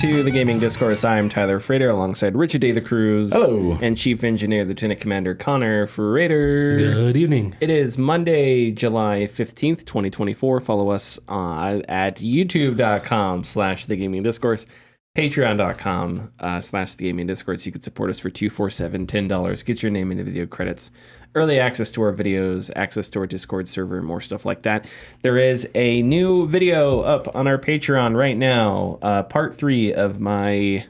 to the Gaming Discourse. I'm Tyler Frater alongside Richard Day the Cruz. Hello. And Chief Engineer Lieutenant Commander Connor Frater. Good evening. It is Monday, July 15th, 2024. Follow us at youtube.com/thegamingdiscourse, patreon.com/thegamingdiscourse. You could support us for $247, $10. Get your name in the video credits. Early access to our videos, access to our Discord server, and more stuff like that. There is a new video up on our Patreon right now, part 3 of my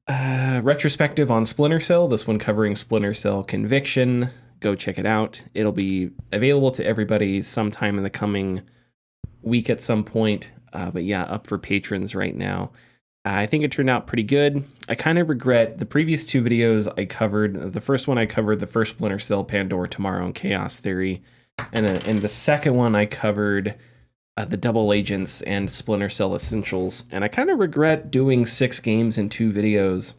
retrospective on Splinter Cell, this one covering Splinter Cell Conviction. Go check it out. It'll be available to everybody sometime in the coming week at some point, but yeah, up for patrons right now. I think it turned out pretty good. I kind of regret the previous 2 videos I covered. The first one I covered the first Splinter Cell, Baldur, Tomorrow, and Chaos Theory. And the second one I covered the Double Agents and Splinter Cell Essentials. And I kind of regret doing 6 games in 2 videos.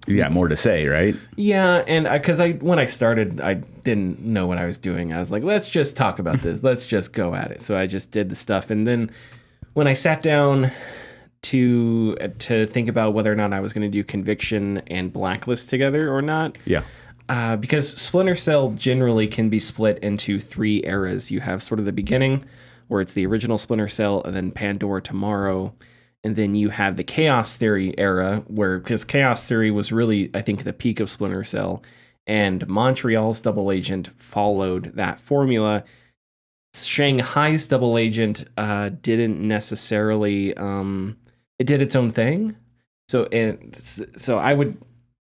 You got more to say, right? Yeah, and because when I started, I didn't know what I was doing. I was like, let's just talk about this. Let's just go at it. So I just did the stuff. And then when I sat down to think about whether or not I was going to do Conviction and Blacklist together or not. Yeah. Because Splinter Cell generally can be split into 3 eras. You have sort of the beginning, where it's the original Splinter Cell, and then Baldur, Tomorrow. And then you have the Chaos Theory era, because Chaos Theory was really, I think, the peak of Splinter Cell. And Montreal's Double Agent followed that formula. Shanghai's Double Agent didn't necessarily... it did its own thing. So I would,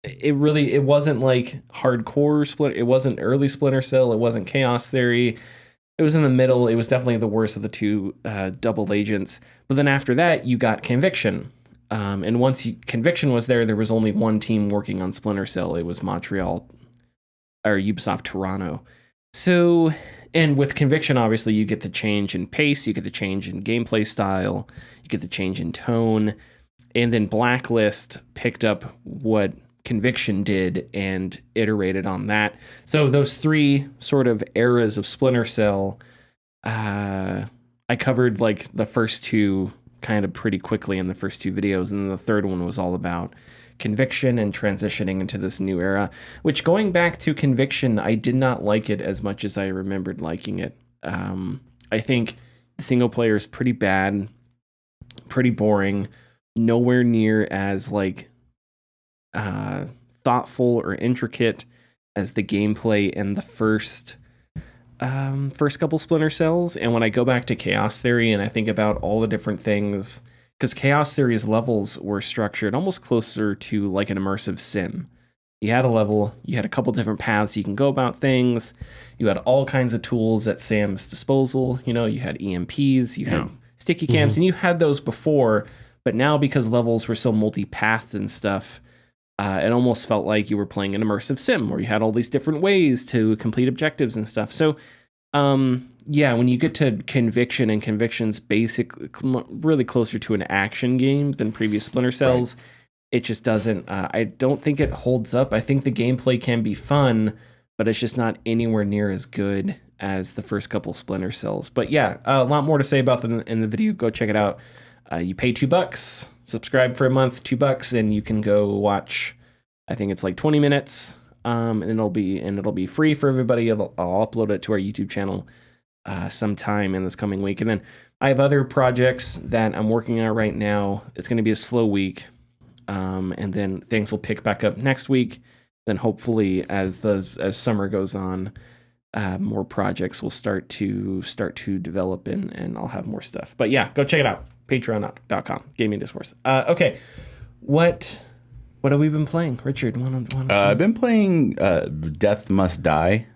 it wasn't like hardcore Splinter. It wasn't early Splinter Cell. It wasn't Chaos Theory. It was in the middle. It was definitely the worst of the 2 Double Agents. But then after that, you got Conviction. And once Conviction was there was only one team working on Splinter Cell. It was Montreal or Ubisoft Toronto. So, and with Conviction, obviously, you get the change in pace, you get the change in gameplay style, you get the change in tone, and then Blacklist picked up what Conviction did and iterated on that. So those 3 sort of eras of Splinter Cell, I covered like the first 2 kind of pretty quickly in the first 2 videos, and then the third one was all about Conviction and transitioning into this new era, which, going back to Conviction, I did not like it as much as I remembered liking it. I think the single player is pretty bad, pretty boring, nowhere near as like thoughtful or intricate as the gameplay in the first couple Splinter Cells. And when I go back to Chaos Theory and I think about all the different things, because Chaos Theory's levels were structured almost closer to like an immersive sim. You had a level, you had a couple different paths you can go about things, you had all kinds of tools at Sam's disposal. You know, you had EMPs, you had sticky cams, and you had those before, but now because levels were so multi-pathed and stuff, it almost felt like you were playing an immersive sim where you had all these different ways to complete objectives and stuff. So, yeah, when you get to Conviction, and Conviction's basically really closer to an action game than previous Splinter Cells, right, it just doesn't, I don't think it holds up. I think the gameplay can be fun, but it's just not anywhere near as good as the first couple Splinter Cells. But yeah, a lot more to say about them in the video. Go check it out. You pay $2, subscribe for a month, $2, and you can go watch, I think it's like 20 minutes, and it'll be free for everybody. I'll upload it to our YouTube channel sometime in this coming week. And then I have other projects that I'm working on right now. It's going to be a slow week, and then things will pick back up next week. Then hopefully, as summer goes on, more projects will start to develop, and I'll have more stuff. But yeah, go check it out. Patreon.com, Gaming Discourse. Okay, what have we been playing, Richard? I've been playing Death Must Die.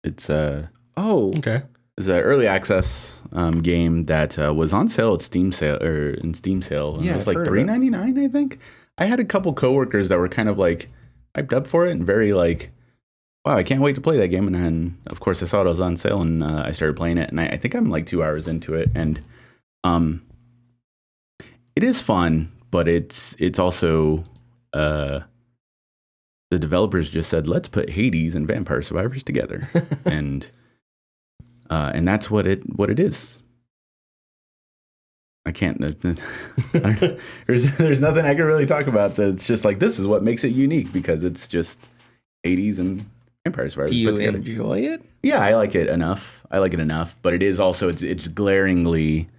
It's okay. It's an early access game that was on sale at Steam sale. Yeah, it was like $3.99, I think. I had a couple coworkers that were kind of like hyped up for it and very like, wow, I can't wait to play that game. And then of course I saw it was on sale, and I started playing it, and I think I'm like 2 hours into it, and it is fun, but it's also the developers just said, let's put Hades and Vampire Survivors together. and that's what it is. I can't. There's nothing I can really talk about. That's just like this is what makes it unique because it's just Hades and Vampire Survivors. Do you enjoy it? Yeah, I like it enough. But it is also it's glaringly,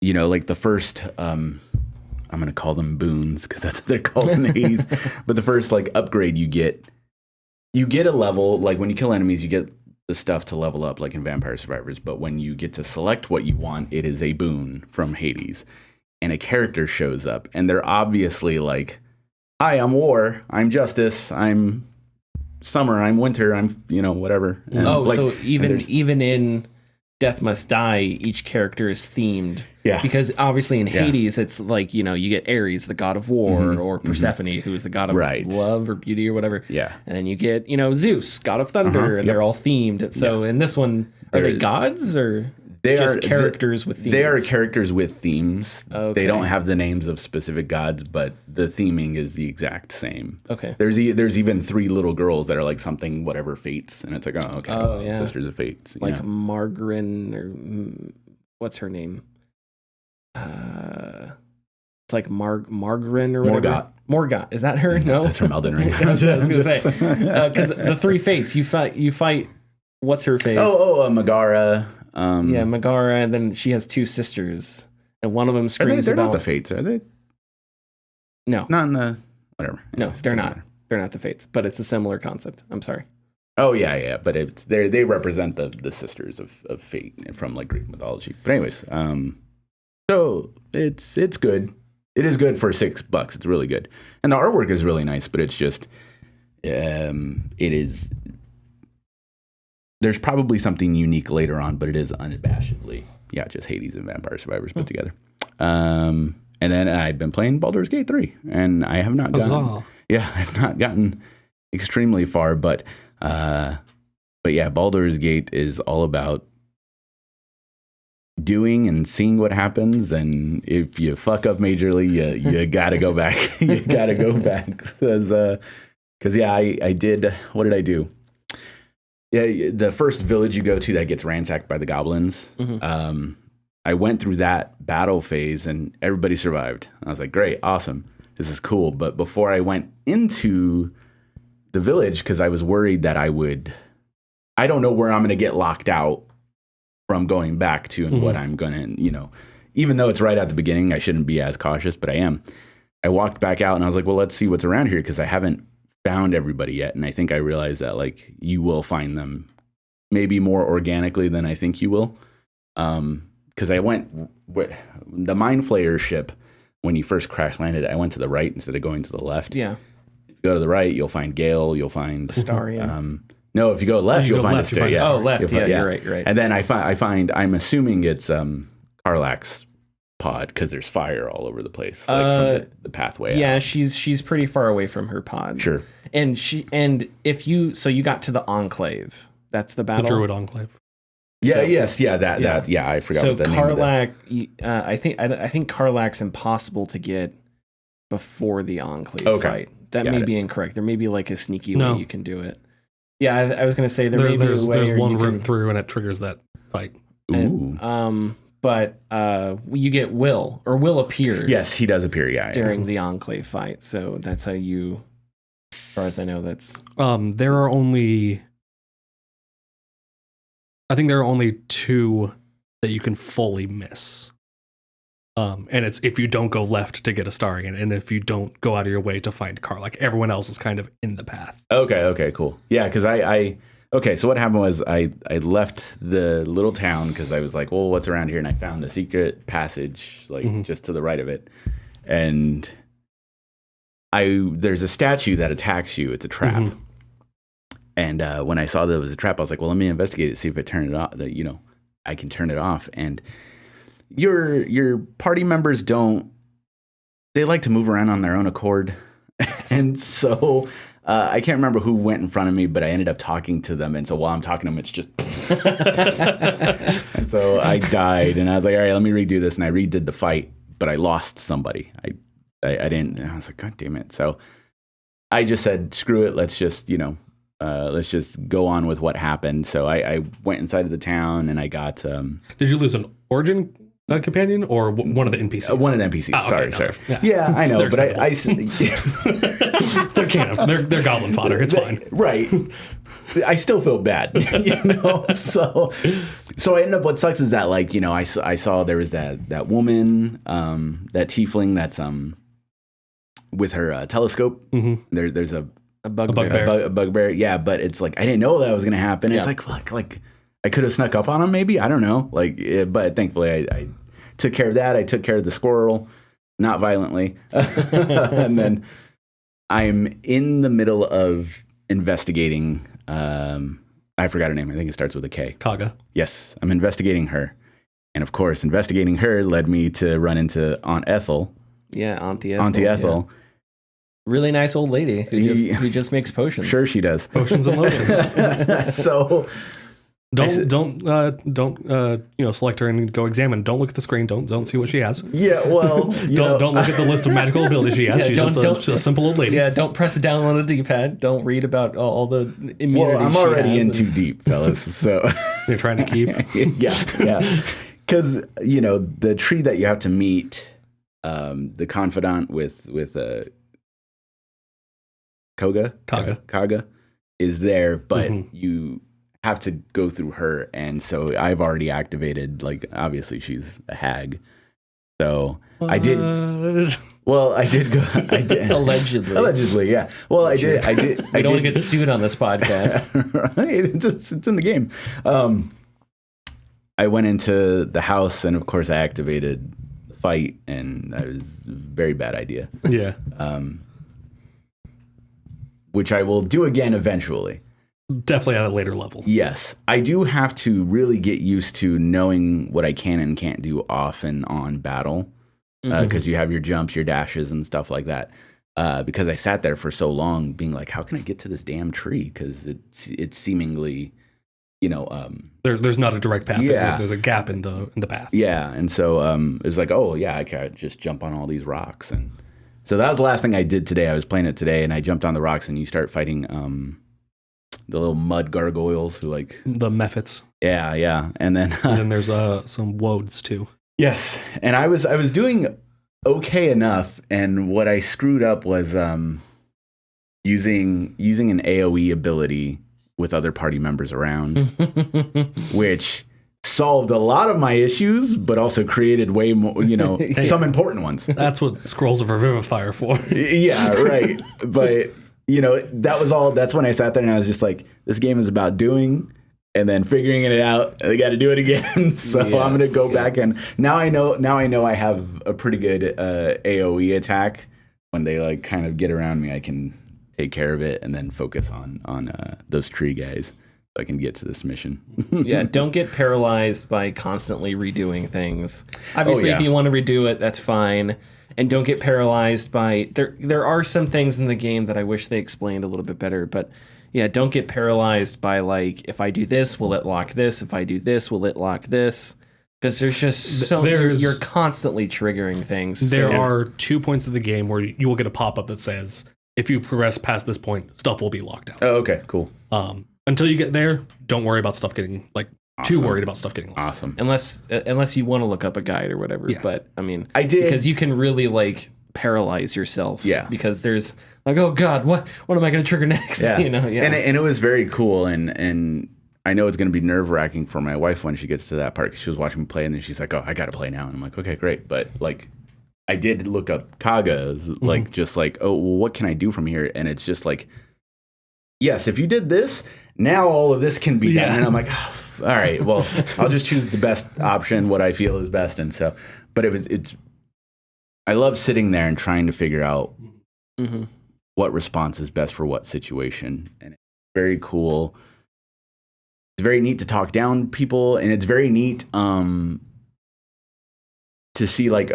like the first. I'm gonna call them boons because that's what they're called in Hades. But the first like upgrade you get a level like when you kill enemies you get the stuff to level up like in Vampire Survivors, but when you get to select what you want, it is a boon from Hades. And a character shows up and they're obviously like, hi, I'm war, I'm justice, I'm summer, I'm winter, I'm whatever. And so even in Death Must Die, each character is themed. Yeah. Because obviously in Hades, it's like, you get Ares, the god of war, or Persephone, who is the god of love or beauty or whatever. Yeah. And then you get, Zeus, god of thunder, and they're all themed. So in this one, are they gods or just characters with themes? They are characters with themes. Okay. They don't have the names of specific gods, but the theming is the exact same. Okay. There's even 3 little girls that are like something, whatever fates. And it's like, Sisters of Fates. Like Margarin or what's her name? It's like Margarin or whatever. Morgoth. Is that her? No, that's from Elden Ring. I was gonna say because the 3 fates you fight. What's her face? Megara. Megara, and then she has 2 sisters, and one of them screams they're about. Not the fates, are they? No, not in the whatever. No, they're not. Matter. They're not the fates, but it's a similar concept. I'm sorry. Oh yeah, but it's they represent the sisters of fate from like Greek mythology. But anyways, so it's good. It is good for $6. It's really good, and the artwork is really nice. But it's just, it is. There's probably something unique later on, but it is unabashedly, just Hades and Vampire Survivors put together. And then I've been playing Baldur's Gate 3, and I have not gotten extremely far, but Baldur's Gate is all about doing and seeing what happens, and if you fuck up majorly, you gotta go back. You gotta go back because I did. What did I do? Yeah, the first village you go to that gets ransacked by the goblins. Mm-hmm. I went through that battle phase, and everybody survived. I was like, great, awesome, this is cool. But before I went into the village, because I was worried that I don't know where I'm going to get locked out from going back to and what I'm going to, even though it's right at the beginning, I shouldn't be as cautious, but I am. I walked back out and I was like, well, let's see what's around here because I haven't found everybody yet. And I think I realized that like you will find them maybe more organically than I think you will. Because I went, the Mind Flayer ship, when you first crash landed, I went to the right instead of going to the left. Yeah. If you go to the right, you'll find Gale, you'll find Astarion. No, if you go left, you'll find Astarion. Yeah. Oh, left. You're right. And then I find, I'm assuming it's Karlach's pod because there's fire all over the place, like from the pathway. Yeah, out. She's pretty far away from her pod. Sure. And if you got to the Enclave, that's the battle. The Druid Enclave. Yeah. I forgot so what the name of that. I think Karlach's impossible to get before the Enclave fight. That may be incorrect. There may be like a sneaky way you can do it. Yeah, I was going to say there's one route through and it triggers that fight. Ooh. But you get Will, or Will appears. Yes, he does appear. During the Enclave fight, so that's how you. As far as I know, that's. There are only. I think there are only 2 that you can fully miss. And it's if you don't go left to get Astarion, and if you don't go out of your way to find Karlach, everyone else is kind of in the path. Okay, cool. Yeah, because okay, so what happened was I left the little town because I was like, well, what's around here? And I found a secret passage, like just to the right of it. And there's a statue that attacks you. It's a trap. Mm-hmm. And when I saw that it was a trap, I was like, well, let me investigate it, see if I turn it off. I can turn it off. And your party members they like to move around on their own accord. And so I can't remember who went in front of me, but I ended up talking to them. And so while I'm talking to them, it's just... And so I died, and I was like, all right, let me redo this. And I redid the fight, but I lost somebody. I didn't... I was like, God damn it. So I just said, screw it. Let's just, let's just go on with what happened. So I went inside of the town, and I got... Did you lose an origin companion or one of the NPCs? One of the NPCs. Oh, okay, sorry. Yeah. Yeah, I know, but I they're canon. They're goblin fodder. It's fine. Right. I still feel bad, So I ended up. What sucks is that, like, I saw there was that woman, that tiefling that's with her telescope. Mm-hmm. There's a bugbear. A bugbear. Yeah, but it's like I didn't know that was gonna happen. Yeah. It's like fuck, like I could have snuck up on him. Maybe I don't know. But thankfully I took care of that. I took care of the squirrel, not violently, and then I'm in the middle of investigating. I forgot her name. I think it starts with a K. Kaga. Yes, I'm investigating her. And of course, investigating her led me to run into Aunt Ethel. Yeah, Auntie Ethel. Auntie Ethel. Yeah. Really nice old lady who just makes potions. Sure she does. Potions and lotions. So don't select her and go examine. Don't look at the screen. Don't see what she has. Yeah, well, don't look at the list of magical abilities she has. She's just a simple old lady. Yeah, don't press down on a D-pad. Don't read about all the immunities. Well, I'm already in too deep, fellas. So you're trying to keep. Yeah. Because the tree that you have to meet, the confidant with Kaga is there, but you have to go through her, and so I've already activated, like, obviously she's a hag, so I did go I did allegedly, yeah. Well, I did I don't want to get sued on this podcast. Right? It's in the game. I went into the house, and of course I activated the fight, and that was a very bad idea. Yeah. Which I will do again eventually. Definitely at a later level. Yes. I do have to really get used to knowing what I can and can't do off and on battle, because you have your jumps, your dashes, and stuff like that. Because I sat there for so long being like, how can I get to this damn tree? Because it's seemingly, there's not a direct path. Yeah. There's a gap in the path. Yeah. And so it was like, oh, yeah, I can just jump on all these rocks. And so that was the last thing I did today. I was playing it today, and I jumped on the rocks, and you start fighting the little mud gargoyles who, like, the mephits. Yeah. And then there's some woads too. Yes. And I was doing okay enough, and what I screwed up was using an AoE ability with other party members around, which solved a lot of my issues, but also created way more, some important ones. That's what Scrolls of Revivify are for. Yeah, right. But, that's when I sat there and I was just like, this game is about doing and then figuring it out. I got to do it again. So I'm going to go back, and now I know I have a pretty good AoE attack. When they, like, kind of get around me, I can take care of it and then focus on those tree guys. I can get to this mission. Yeah, don't get paralyzed by constantly redoing things. Obviously, if you want to redo it, that's fine. And don't get paralyzed by... There are some things in the game that I wish they explained a little bit better, but yeah, don't get paralyzed by, like, if I do this, will it lock this? If I do this, will it lock this? Because there's just you're constantly triggering things. There are 2 points of the game where you will get a pop-up that says, if you progress past this point, stuff will be locked out. Oh, okay, cool. Until you get there, don't worry about stuff getting, like, too worried about stuff getting locked. Awesome. Unless you want to look up a guide or whatever. Yeah. But, I mean, I did. Because you can really, like, paralyze yourself. Yeah. Because there's, like, oh, God, what am I going to trigger next? Yeah. Yeah. And it was very cool, and I know it's going to be nerve-wracking for my wife when she gets to that part, because she was watching me play, and then she's like, oh, I got to play now. And I'm like, okay, great. But, like, I did look up Kaga's, like, just like, oh, well, what can I do from here? And it's just like, yes, if you did this, now all of this can be done. And I'm like, oh, all right, well, I'll just choose the best option, what I feel is best. And so, but I love sitting there and trying to figure out what response is best for what situation. And it's very cool. It's very neat to talk down people, and it's very neat to see, like,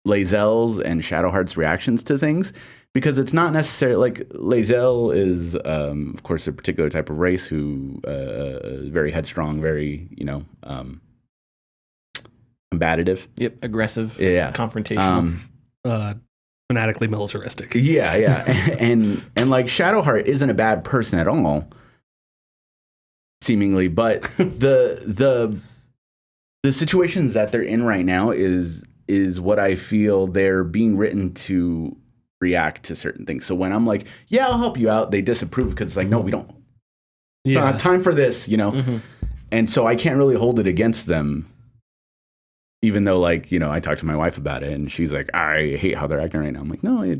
Lae'zel's and Shadowheart's reactions to things, because it's not necessarily like Lae'zel is, of course, a particular type of race who very headstrong, very combative. Yep, aggressive. Yeah, confrontational. Fanatically militaristic. Yeah, and like Shadowheart isn't a bad person at all, seemingly, but the the situations that they're in right now is what I feel they're being written to react to certain things. So when I'm like, yeah, I'll help you out, they disapprove because it's like, no, we don't. Yeah, time for this, you know. Mm-hmm. And so I can't really hold it against them, even though, like, you know, I talked to my wife about it, and she's like, I hate how they're acting right now. I'm like, no,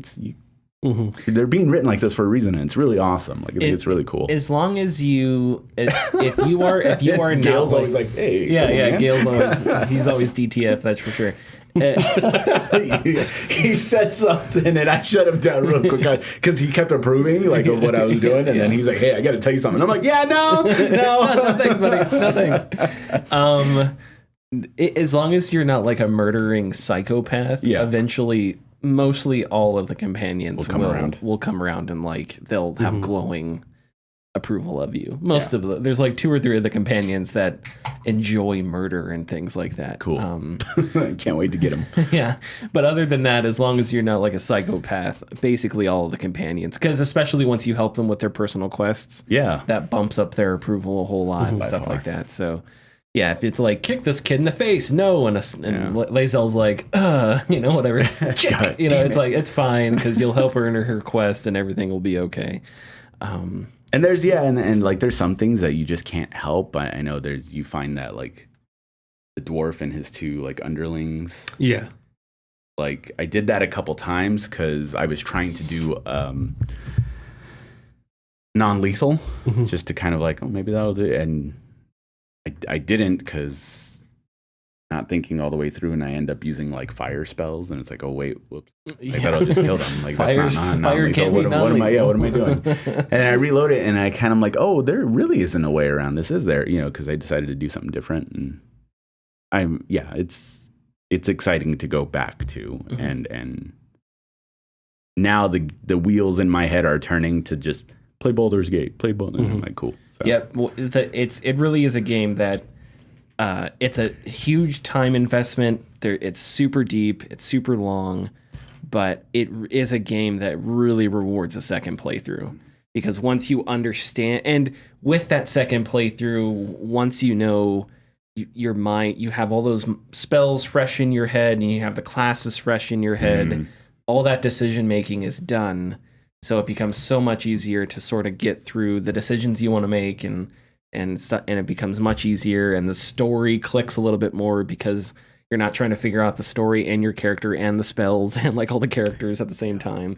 they're being written like this for a reason, and it's really awesome. Like, I think it's really cool. As long as if you are Gail's always like, hey, Gail's he's always DTF, that's for sure. He said something and I shut him down real quick because he kept approving like of what I was doing, and then he's like, hey, I got to tell you something. And I'm like, yeah, no, thanks, buddy, no thanks. As long as you're not like a murdering psychopath, eventually mostly all of the companions will come around and like they'll have glowing approval of you. There's like 2 or 3 of the companions that enjoy murder and things like that. Cool. I can't wait to get them. Yeah, but other than that, as long as you're not like a psychopath, basically all of the companions, because especially once you help them with their personal quests, that bumps up their approval a whole lot and stuff like that. So yeah, if it's like, kick this kid in the face, no, and Lae'zel's like, you know, whatever, God, you know, it's like, it's fine because you'll help her in her quest and everything will be okay. And there's and like there's some things that you just can't help. I know you find that like the dwarf and his 2 like underlings. Yeah. Like I did that a couple times because I was trying to do non-lethal just to kind of like, oh, maybe that'll do it. And I didn't because not thinking all the way through, and I end up using like fire spells, and it's like, oh wait, whoops, I bet I'll just kill them. Like that's not fire can't be what am I doing? And I reload it, and I kind of like, oh, there really isn't a way around this, is there? You know, because I decided to do something different, and it's exciting to go back to, and now the wheels in my head are turning to just play Baldur's Gate, play Baldur. I'm like, cool. So. Yeah, well, it really is a game that. It's a huge time investment. It's super deep. It's super long, but it is a game that really rewards a second playthrough, because once you understand, and with that second playthrough, once you know your mind, you have all those spells fresh in your head, and you have the classes fresh in your head. All that decision making is done, so it becomes so much easier to sort of get through the decisions you want to make, and it becomes much easier, and the story clicks a little bit more because you're not trying to figure out the story and your character and the spells and like all the characters at the same time.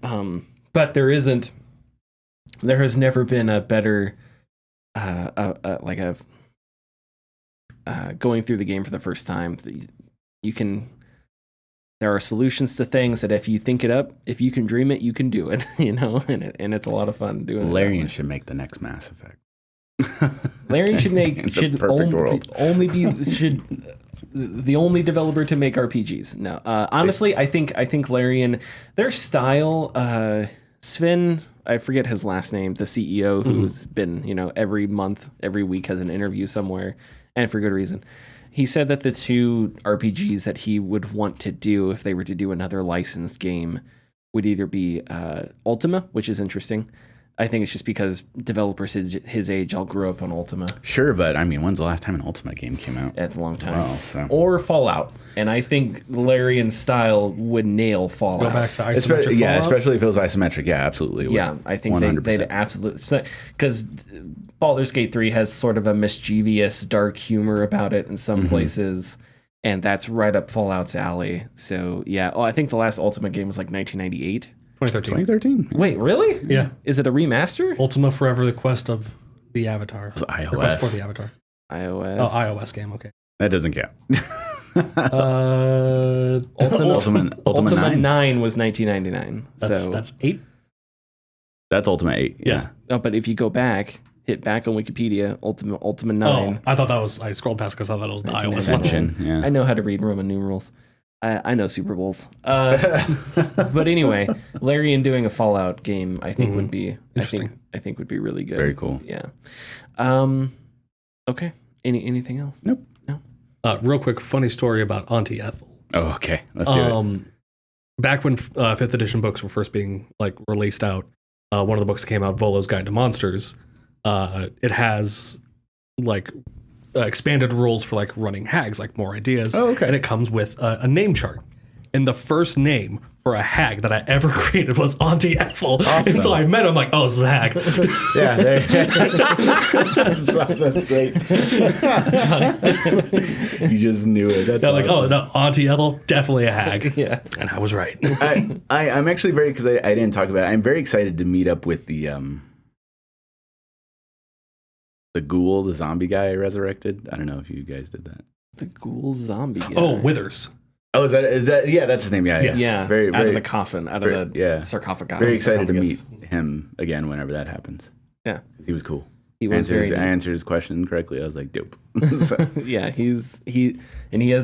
But there has never been a better going through the game for the first time. There are solutions to things that if you think it up, if you can dream it, you can do it, you know, and it's a lot of fun doing it. Larian should make the next Mass Effect. Larian should the only developer to make RPGs. No, honestly, I think Larian, their style, Sven, I forget his last name, the CEO who's been, you know, every month, every week has an interview somewhere, and for good reason. He said that the 2 RPGs that he would want to do if they were to do another licensed game would either be Ultima, which is interesting. I think it's just because developers his age all grew up on Ultima. Sure, but I mean, when's the last time an Ultima game came out? That's a long time. Or Fallout. And I think Larian's style would nail Fallout. Go back to isometric Fallout? Yeah, especially if it was isometric. Yeah, absolutely. Yeah, I think they'd absolutely... Because Baldur's Gate 3 has sort of a mischievous, dark humor about it in some places. And that's right up Fallout's alley. So, yeah. Oh, I think the last Ultima game was like 1998. 2013. Wait, really? Yeah. Is it a remaster? Ultima Forever: The Quest of the Avatar. It's iOS. The Quest for the Avatar. iOS. Oh, iOS game. Okay. That doesn't count. Ultima 9 was 1999. That's 8. That's Ultima 8. Yeah. Oh, but if you go back, hit back on Wikipedia, Ultima 9. Oh, I thought that was. I scrolled past because I thought it was the iOS one. Yeah. I know how to read Roman numerals. I know Super Bowls. But anyway, Larian doing a Fallout game, I think would be interesting. I think would be really good. Very cool. Yeah. Okay. Anything else? Nope. No. Real quick, funny story about Auntie Ethel. Oh, okay. Let's do it. Back when 5th edition books were first being like released out, one of the books that came out, Volo's Guide to Monsters, it has like expanded rules for like running hags, like more ideas. Oh, okay. And it comes with a name chart. And the first name for a hag that I ever created was Auntie Ethel. Awesome. And so I met him like, oh, this is a hag. Yeah, that's great. You just knew it. That's Like, awesome. oh, no, Auntie Ethel, definitely a hag. Yeah. And I was right. I'm actually very, because I didn't talk about it, I'm very excited to meet up with the ghoul, the zombie guy I resurrected. I don't know if you guys did that. The ghoul zombie guy. Oh, Withers. Oh, is that? Yeah, that's his name. Yeah, Yes. Yeah, very, out of the coffin, out of the sarcophagus. Very excited to meet him again whenever that happens. Yeah, he was cool. He was I answered his question correctly. I was like, dope. So. Yeah, he has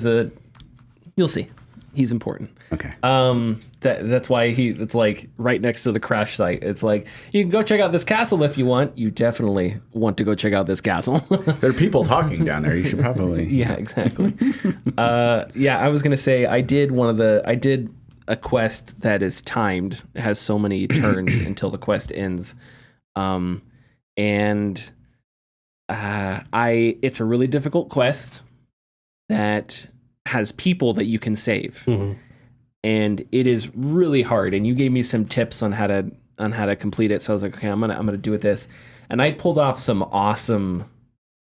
a. You'll see, he's important. Okay. That's why it's like right next to the crash site. It's like, you can go check out this castle if you want. You definitely want to go check out this castle. There are people talking down there. You should probably. Yeah, exactly. I was gonna say I did a quest that is timed. It has so many turns until the quest ends, it's a really difficult quest that has people that you can save. Mm-hmm. And it is really hard. And you gave me some tips on how to complete it. So I was like, okay, I'm gonna do it this. And I pulled off some awesome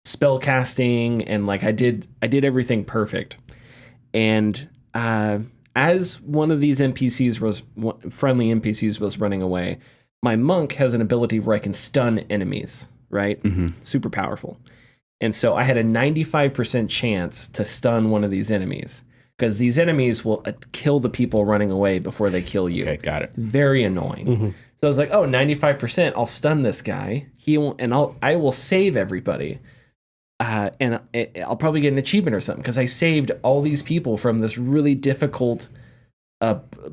spell casting, and like I did everything perfect. And as one of these friendly NPCs was running away, my monk has an ability where I can stun enemies. Right, super powerful. And so I had a 95% chance to stun one of these enemies, because these enemies will kill the people running away before they kill you. Okay, got it. Very annoying. Mm-hmm. So I was like, oh, 95%, I'll stun this guy. I will save everybody. And I'll probably get an achievement or something, because I saved all these people from this really difficult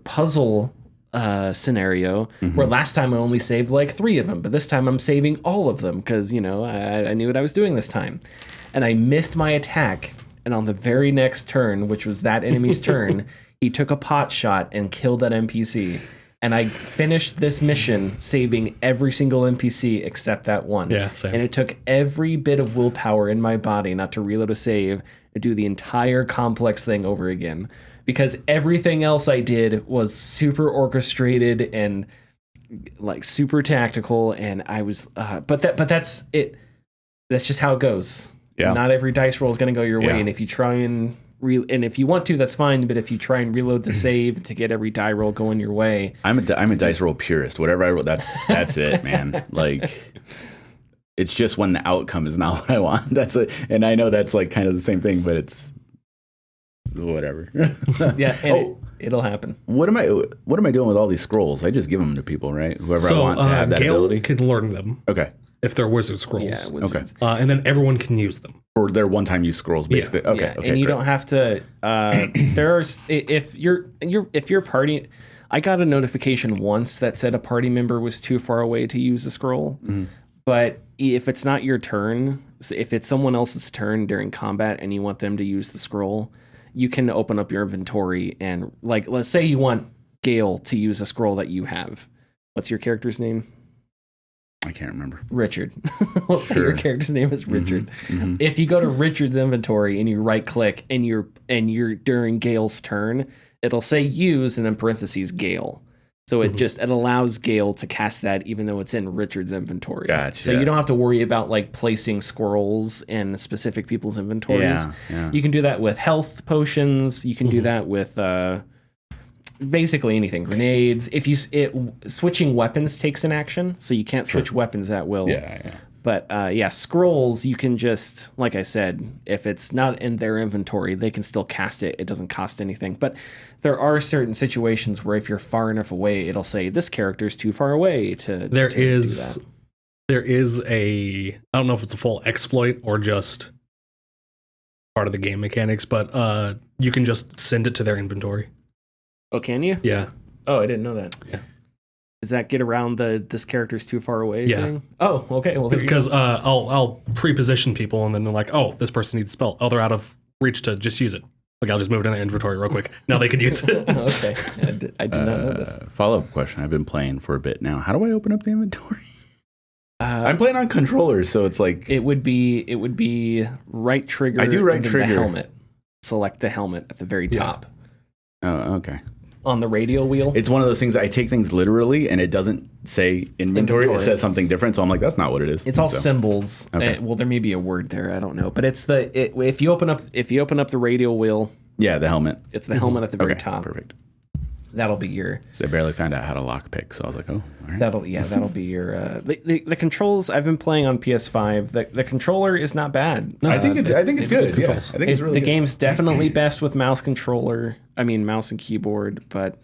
puzzle scenario, where last time I only saved like 3 of them, but this time I'm saving all of them because, I knew what I was doing this time. And I missed my attack. And on the very next turn, which was that enemy's turn, he took a pot shot and killed that NPC. And I finished this mission saving every single NPC except that one. Yeah, same. And it took every bit of willpower in my body not to reload a save and do the entire complex thing over again. Because everything else I did was super orchestrated and like super tactical. And I was, but that's it. That's just how it goes. Yeah. Not every dice roll is going to go your way. Yeah. And if you try and if you want to, that's fine. But if you try and reload the save to get every die roll going your way, I'm a dice roll purist. Whatever I roll, that's it, man. Like, it's just when the outcome is not what I want. That's it. And I know that's like kind of the same thing, but it's whatever. Yeah. And it'll happen. What am I doing with all these scrolls? I just give them to people, right? Whoever I want to have that Gale ability. can learn them. Okay. If they're wizard scrolls. Yeah, wizards. Okay. And then everyone can use them. Or they're one-time use scrolls, basically. Yeah. Okay. Yeah, Okay. and you great. don't have to. There's if your party. I got a notification once that said a party member was too far away to use a scroll. Mm-hmm. But if it's not your turn, if it's someone else's turn during combat and you want them to use the scroll, you can open up your inventory and, like, let's say you want Gale to use a scroll that you have. What's your character's name? I can't remember. Richard. Let's say your character's name is Richard. Mm-hmm. If you go to Richard's inventory and you right click and you're during Gale's turn, it'll say use and in parentheses Gale. So it it allows Gale to cast that even though it's in Richard's inventory. Gotcha. So you don't have to worry about like placing scrolls in specific people's inventories. Yeah. You can do that with health potions. You can do that with basically anything. Grenades. Switching weapons takes an action, so you can't switch weapons at will. Yeah. But scrolls, you can just, like I said, if it's not in their inventory, they can still cast it. It doesn't cost anything. But there are certain situations where if you're far enough away, it'll say this character's too far away to There do is that. I don't know if it's a full exploit or just part of the game mechanics, but you can just send it to their inventory. Oh, can you? Yeah. Oh, I didn't know that. Yeah. Does that get around this character's too far away Yeah. thing? Oh, okay. Well, It's because I'll pre-position people and then they're like, oh, this person needs a spell. Oh, they're out of reach to just use it. Okay, I'll just move it in their inventory real quick. Now they can use it. Okay. I did not know this. Follow-up question. I've been playing for a bit now. How do I open up the inventory? I'm playing on controllers, so it's like it would be right trigger. I do right and then trigger. the helmet. Select the helmet at the very top. Oh, okay. On the radial wheel. It's one of those things I take things literally, and it doesn't say inventory. It says something different, so I'm like, that's not what it is. It's all symbols. Okay. Well, there may be a word there. I don't know, but it's if you open up the radial wheel. Yeah, the helmet. It's the helmet at the very top. Perfect. That'll be your. So I barely found out how to lockpick, so I was like, oh, all right. That'll be your. The controls I've been playing on PS5. The controller is not bad. No, I think it's good. Yeah, I think it's really the good. game's definitely best with mouse and keyboard, but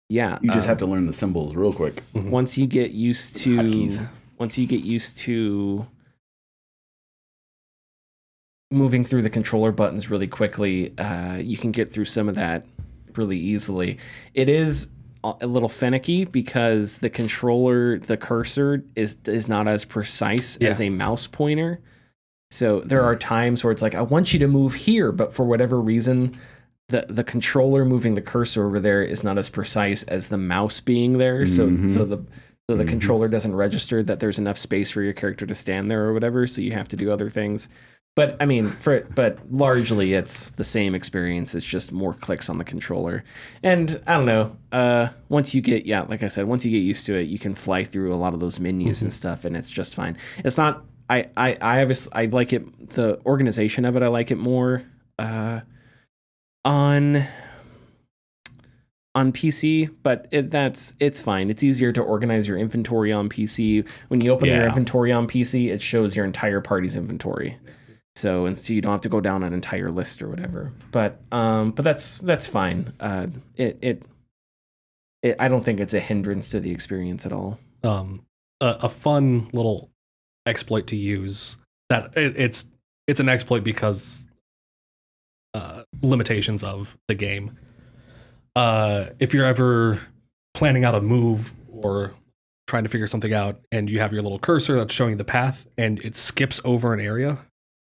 yeah, you just have to learn the symbols real quick. Once you get used to moving through the controller buttons really quickly, you can get through some of that really easily. It is a little finicky because the cursor is not as precise as a mouse pointer. So there are times where it's like, I want you to move here, but for whatever reason, the controller moving the cursor over there is not as precise as the mouse being there. So the controller doesn't register that there's enough space for your character to stand there or whatever. So you have to do other things. But I mean, but largely it's the same experience. It's just more clicks on the controller. And I don't know. Once you get used to it, you can fly through a lot of those menus and stuff, and it's just fine. It's not. I like it. The organization of it, I like it more on PC, but it's fine. It's easier to organize your inventory on PC. When you open your inventory on PC, it shows your entire party's inventory. So you don't have to go down an entire list or whatever. But that's fine. I don't think it's a hindrance to the experience at all. A fun little exploit to use that it's an exploit because limitations of the game. If you're ever planning out a move or trying to figure something out and you have your little cursor that's showing the path and it skips over an area,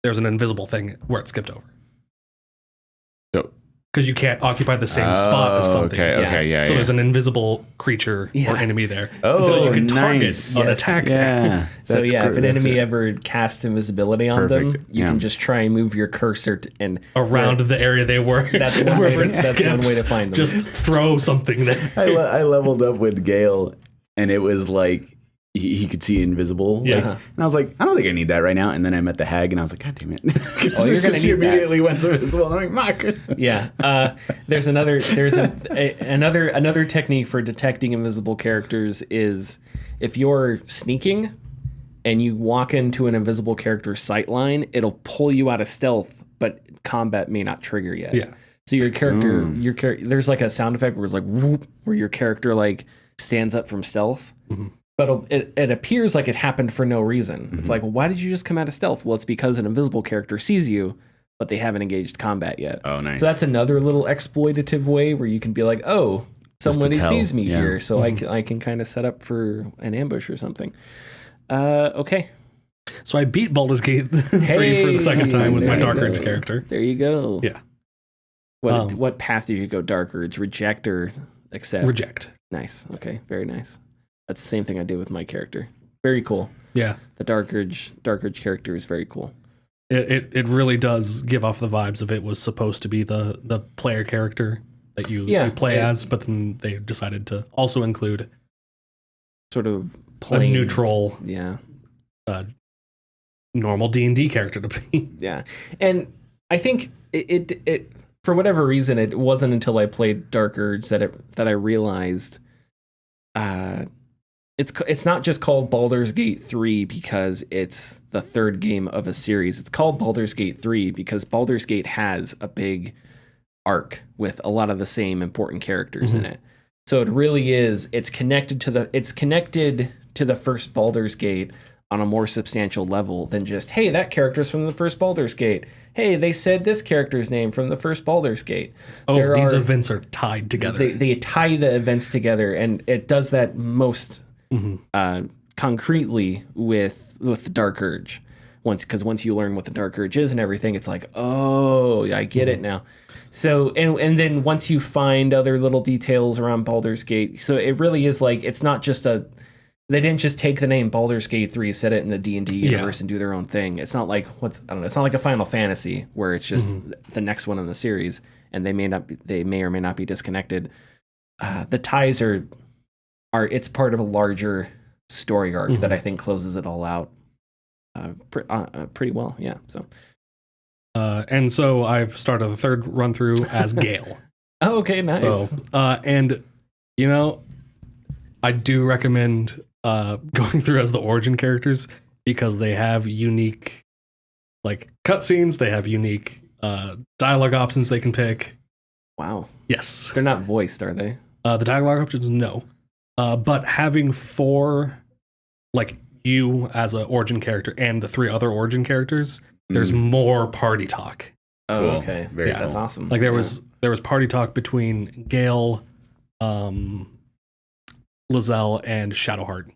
there's an invisible thing where it skipped over. Because you can't occupy the same spot as something. Okay, so there's an invisible creature or enemy there. So you can target an attack. Yeah. So if an enemy ever casts invisibility on them, you can just try and move your cursor around the area they were. That's one way to find them. Just throw something there. I leveled up with Gale, and it was like he could see invisible. And I was like, I don't think I need that right now. And then I met the hag, and I was like, God damn it. You're going to need immediately went to invisible. And I'm like, Mark. There's another technique for detecting invisible characters is if you're sneaking and you walk into an invisible character's sight line, it'll pull you out of stealth, but combat may not trigger yet. Yeah. So your character, there's like a sound effect where it's like whoop, where your character like stands up from stealth. But it appears like it happened for no reason. It's like, well, why did you just come out of stealth? Well, it's because an invisible character sees you, but they haven't engaged combat yet. Oh, nice. So that's another little exploitative way where you can be like, oh, somebody sees me here, so I can kind of set up for an ambush or something. Okay. So I beat Baldur's Gate 3 for the second time with my Dark Urge character. There you go. Yeah. What path did you go, Dark Urge? Reject or accept? Reject. Nice. Okay. Very nice. That's the same thing I did with my character. Very cool. Yeah. The Dark Urge character is very cool. It really does give off the vibes of it was supposed to be the player character that you play as, but then they decided to also include sort of plain, a neutral, normal D&D character to be. Yeah. And I think it for whatever reason, it wasn't until I played Dark Urge that I realized it's not just called Baldur's Gate 3 because it's the third game of a series. It's called Baldur's Gate 3 because Baldur's Gate has a big arc with a lot of the same important characters in it. So it really is. It's connected to the first Baldur's Gate on a more substantial level than just, hey, that character's from the first Baldur's Gate. Hey, they said this character's name from the first Baldur's Gate. These events are tied together. They tie the events together, and it does that most concretely with Dark Urge. Once you learn what the Dark Urge is and everything, it's like, oh, I get it now. So and then once you find other little details around Baldur's Gate, so it really is like it's not just they didn't just take the name Baldur's Gate 3, set it in the D&D universe and do their own thing. It's not like it's not like a Final Fantasy where it's just the next one in the series, and they may or may not be disconnected. The ties are it's part of a larger story arc that I think closes it all out pretty well. Yeah. So. And so I've started the third run through as Gale. Oh, okay, nice. So, and I do recommend going through as the origin characters because they have unique like cutscenes. They have unique dialogue options they can pick. Wow. Yes. They're not voiced, are they? The dialogue options, no. But having 4, like you as an origin character and the 3 other origin characters, there's more party talk. Oh, cool. Okay. Very That's cool. awesome. Like there was party talk between Gale, Lizelle, and Shadowheart.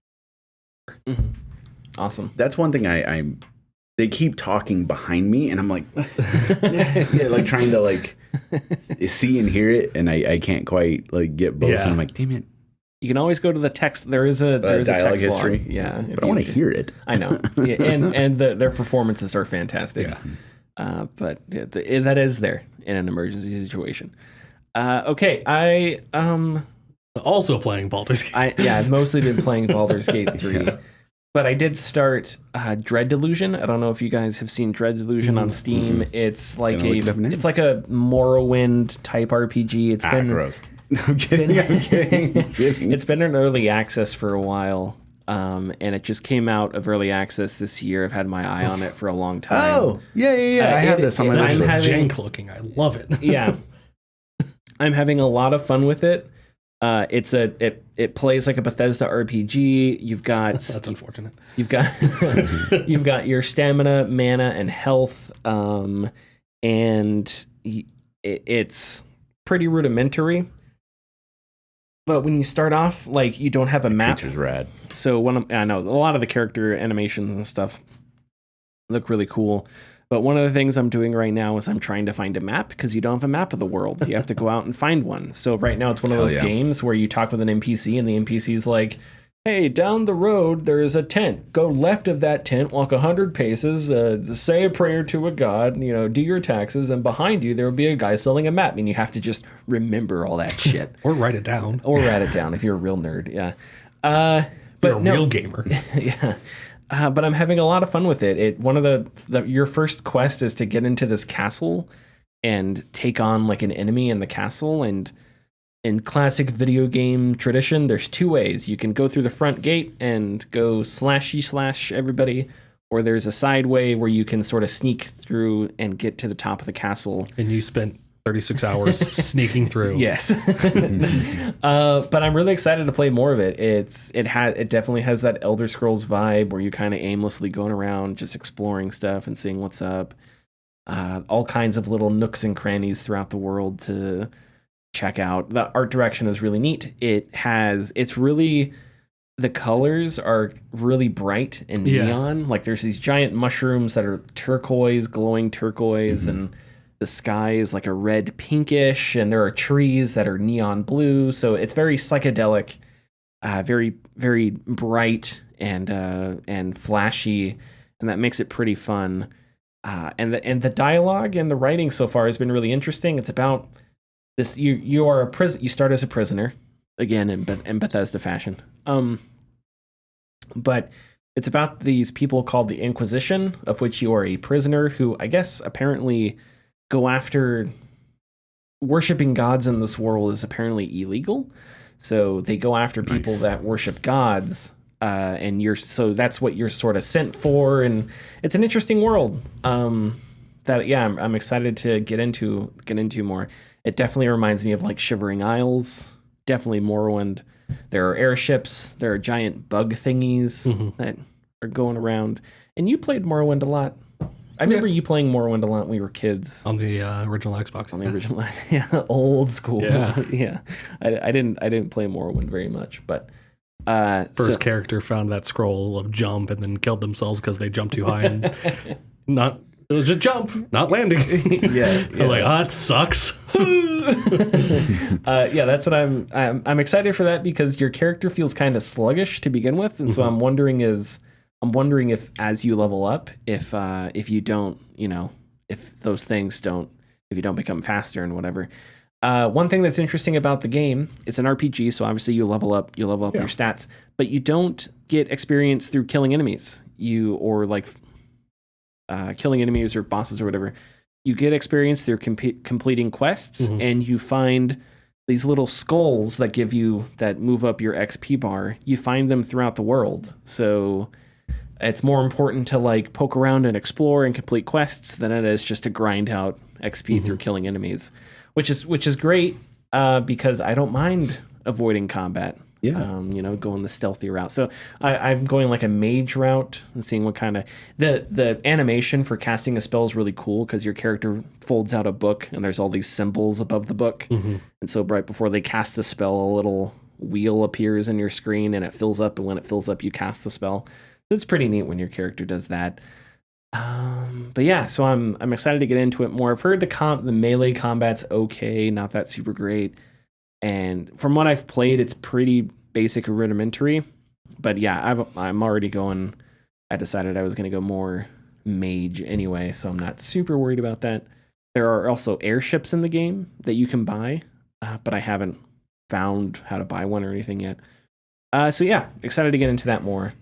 Awesome. That's one thing they keep talking behind me, and I'm like, yeah, like trying to like see and hear it, and I can't quite like get both. Yeah. And I'm like, damn it. You can always go to the text. There is a Dialogue text history. log. Yeah, But I want to hear it. I know, yeah, and their performances are fantastic. Yeah. But that is there in an emergency situation. Okay, I Also playing Baldur's Gate. I've mostly been playing Baldur's Gate 3. But I did start Dread Delusion. I don't know if you guys have seen Dread Delusion on Steam. It's like it's like a Morrowind type RPG. It's been gross. I'm kidding. I'm kidding. It's been in early access for a while, and it just came out of early access this year. I've had my eye on it for a long time. Oh, yeah. I have this on my It's list. jank looking. I love it. Yeah, I'm having a lot of fun with it. It plays like a Bethesda RPG. You've got That's unfortunate. You've got your stamina, mana, and health, and it's pretty rudimentary. But when you start off, like you don't have a map. Feature's rad. So I know a lot of the character animations and stuff look really cool. But one of the things I'm doing right now is I'm trying to find a map because you don't have a map of the world. You have to go out and find one. So right now it's one of those games where you talk with an NPC and the NPC's like, hey, down the road, there's a tent. Go left of that tent, walk 100 paces, say a prayer to a god, do your taxes, and behind you there will be a guy selling a map. And you have to just remember all that shit. Or write it down. Or write it down if you're a real nerd, yeah. You're a real gamer. Yeah. But I'm having a lot of fun with it. One of your first quest is to get into this castle and take on like an enemy in the castle. And in classic video game tradition, there's 2 ways. You can go through the front gate and go slashy everybody, or there's a side way where you can sort of sneak through and get to the top of the castle. And you spent 36 hours sneaking through. Yes. But I'm really excited to play more of it. It definitely has that Elder Scrolls vibe where you kind of aimlessly going around just exploring stuff and seeing what's up. All kinds of little nooks and crannies throughout the world to check out. The art direction is really neat. The colors are really bright and neon. Like there's these giant mushrooms that are glowing turquoise, and the sky is like a red pinkish, and there are trees that are neon blue. So it's very psychedelic, very, very bright and flashy, and that makes it pretty fun. And the dialogue and the writing so far has been really interesting. It's about this: you are you start as a prisoner, again in Bethesda fashion. But it's about these people called the Inquisition, of which you are a prisoner, who I guess apparently go after worshiping gods in this world is apparently illegal. So they go after people that worship gods, and that's what you're sort of sent for. And it's an interesting world I'm excited to get into more. It definitely reminds me of like Shivering Isles, definitely Morrowind. There are airships, there are giant bug thingies that are going around. And you played Morrowind a lot. I remember you playing Morrowind a lot when we were kids. On the original Xbox. On the original, old school. Yeah. I didn't play Morrowind very much, but character found that scroll of jump and then killed themselves because they jumped too high and not It was just jump, not landing. Yeah. I'm like, oh, it sucks. Yeah, that's what I'm excited for that because your character feels kind of sluggish to begin with, and so I'm wondering if as you level up, if you don't, if those things don't, if you don't become faster and whatever. One thing that's interesting about the game, it's an RPG, so obviously you level up your stats, but you don't get experience through killing enemies, killing enemies or bosses or whatever. You get experience through completing quests, and you find these little skulls that move up your XP bar. You find them throughout the world, so it's more important to poke around and explore and complete quests than it is just to grind out XP through killing enemies, which is great because I don't mind avoiding combat. Yeah. Going the stealthy route. So I'm going like a mage route and seeing what kind of the animation for casting a spell is really cool because your character folds out a book and there's all these symbols above the book. And so right before they cast a spell, a little wheel appears in your screen and it fills up. And when it fills up, you cast the spell. So it's pretty neat when your character does that. But yeah, so I'm excited to get into it more. I've heard the melee combat's okay, not that super great. And from what I've played, it's pretty basic and rudimentary. But yeah, I'm already going. I decided I was going to go more mage anyway, so I'm not super worried about that. There are also airships in the game that you can buy, but I haven't found how to buy one or anything yet. So yeah, excited to get into that more.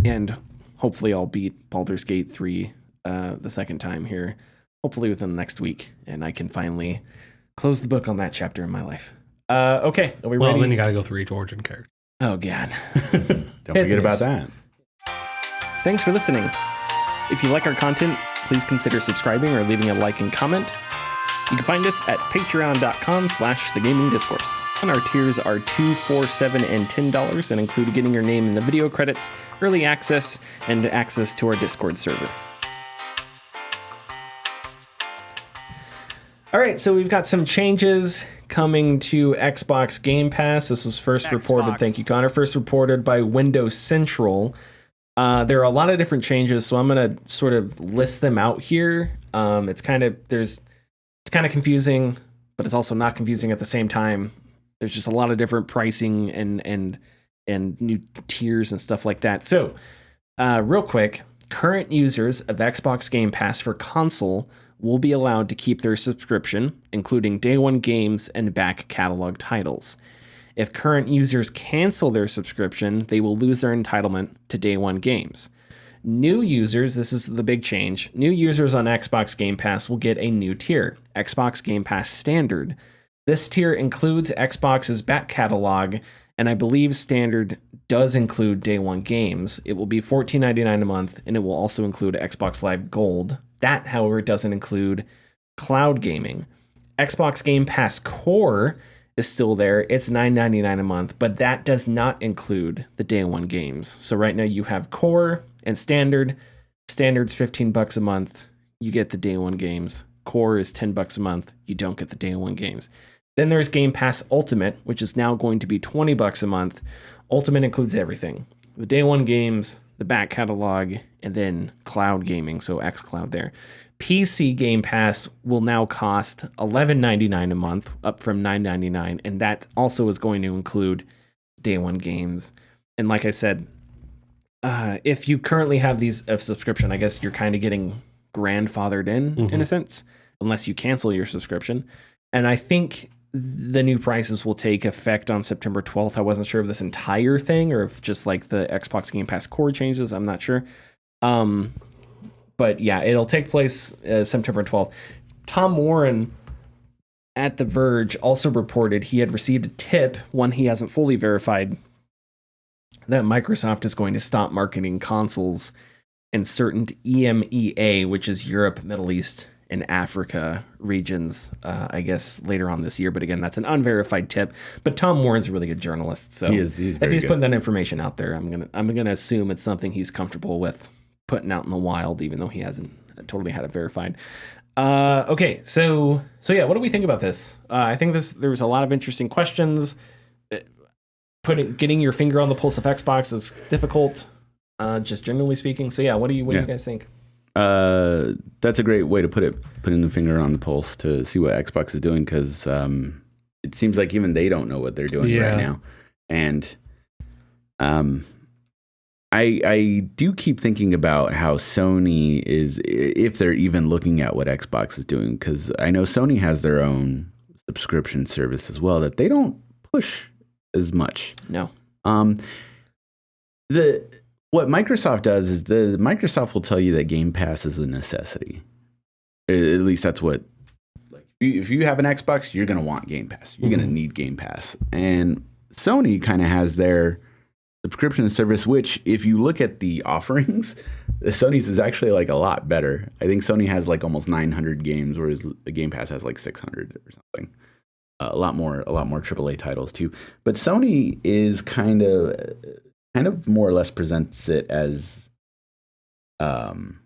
And hopefully I'll beat Baldur's Gate 3 the second time here, hopefully within the next week, and I can finally close the book on that chapter in my life. Okay, are we ready? Well, then you got to go through each origin character. Oh, God. Don't forget about that. Thanks for listening. If you like our content, please consider subscribing or leaving a like and comment. You can find us at patreon.com/thegamingdiscourse. And our tiers are $2, $4, $7, and $10 and include getting your name in the video credits, early access, and access to our Discord server. All right, so we've got some changes coming to Xbox Game Pass. This was first reported, thank you, Connor, first reported by Windows Central. There are a lot of different changes, so I'm going to sort of list them out here. It's kind of confusing, but it's also not confusing at the same time. There's just a lot of different pricing and new tiers and stuff like that. So, real quick, current users of Xbox Game Pass for console will be allowed to keep their subscription, including day one games and back catalog titles. If current users cancel their subscription, they will lose their entitlement to day one games. New users, this is the big change, new users on Xbox Game Pass will get a new tier, Xbox Game Pass Standard. This tier includes Xbox's back catalog, and I believe Standard does include day one games. It will be $14.99 a month, and it will also include Xbox Live Gold. That, however, doesn't include cloud gaming. Xbox Game Pass Core is still there. It's $9.99 a month, but that does not include the day one games. So right now you have Core and Standard. Standard's $15 a month. You get the day one games. Core is $10 a month. You don't get the day one games. Then there's Game Pass Ultimate, which is now going to be $20 a month. Ultimate includes everything. The day one games, the back catalog, and then cloud gaming, so xCloud there. PC Game Pass will now cost $11.99 a month, up from $9.99, and that also is going to include day one games. And like I said, if you currently have these subscription, I guess you're kind of getting grandfathered in a sense, unless you cancel your subscription. And I think the new prices will take effect on September 12th. I wasn't sure of this entire thing or if just like the Xbox Game Pass Core changes. I'm not sure. But yeah, it'll take place September 12th. Tom Warren at The Verge also reported he had received a tip, one he hasn't fully verified, that Microsoft is going to stop marketing consoles in certain EMEA, which is Europe, Middle East, and Africa regions, I guess later on this year. But again, that's an unverified tip. But Tom Warren's a really good journalist, so he's if he's putting that information out there, I'm gonna assume it's something he's comfortable with putting out in the wild, even though he hasn't totally had it verified. Okay, so yeah, what do we think about this? I think there was a lot of interesting questions. Getting your finger on the pulse of Xbox is difficult, just generally speaking. So yeah, what do you guys think? That's a great way to putting the finger on the pulse to see what Xbox is doing, because it seems like even they don't know what they're doing right now. And I do keep thinking about how Sony is, if they're even looking at what Xbox is doing, because I know Sony has their own subscription service as well that they don't push as much. No. What Microsoft does is Microsoft will tell you that Game Pass is a necessity. At least that's what, like, if you have an Xbox, you're going to want Game Pass. You're going to need Game Pass. And Sony kind of has their subscription service, which if you look at the offerings, Sony's is actually like a lot better. I think Sony has like almost 900 games, whereas Game Pass has like 600 or something. A lot more AAA titles too. But Sony is kind of more or less presents it as add-on,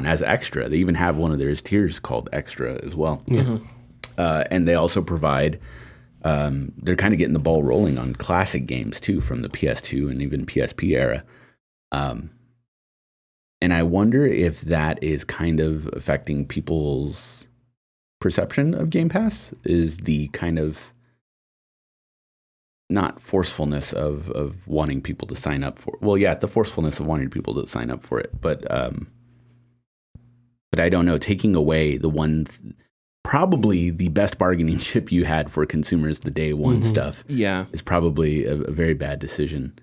as extra. They even have one of their tiers called Extra as well. And they also provide. They're kind of getting the ball rolling on classic games too, from the PS2 and even PSP era. And I wonder if that is kind of affecting people's perception of Game Pass, is the kind of not forcefulness of wanting people to sign up for. Well, yeah, the forcefulness of wanting people to sign up for it, but I don't know. Taking away the one, probably the best bargaining chip you had for consumers, the day one stuff, is probably a very bad decision.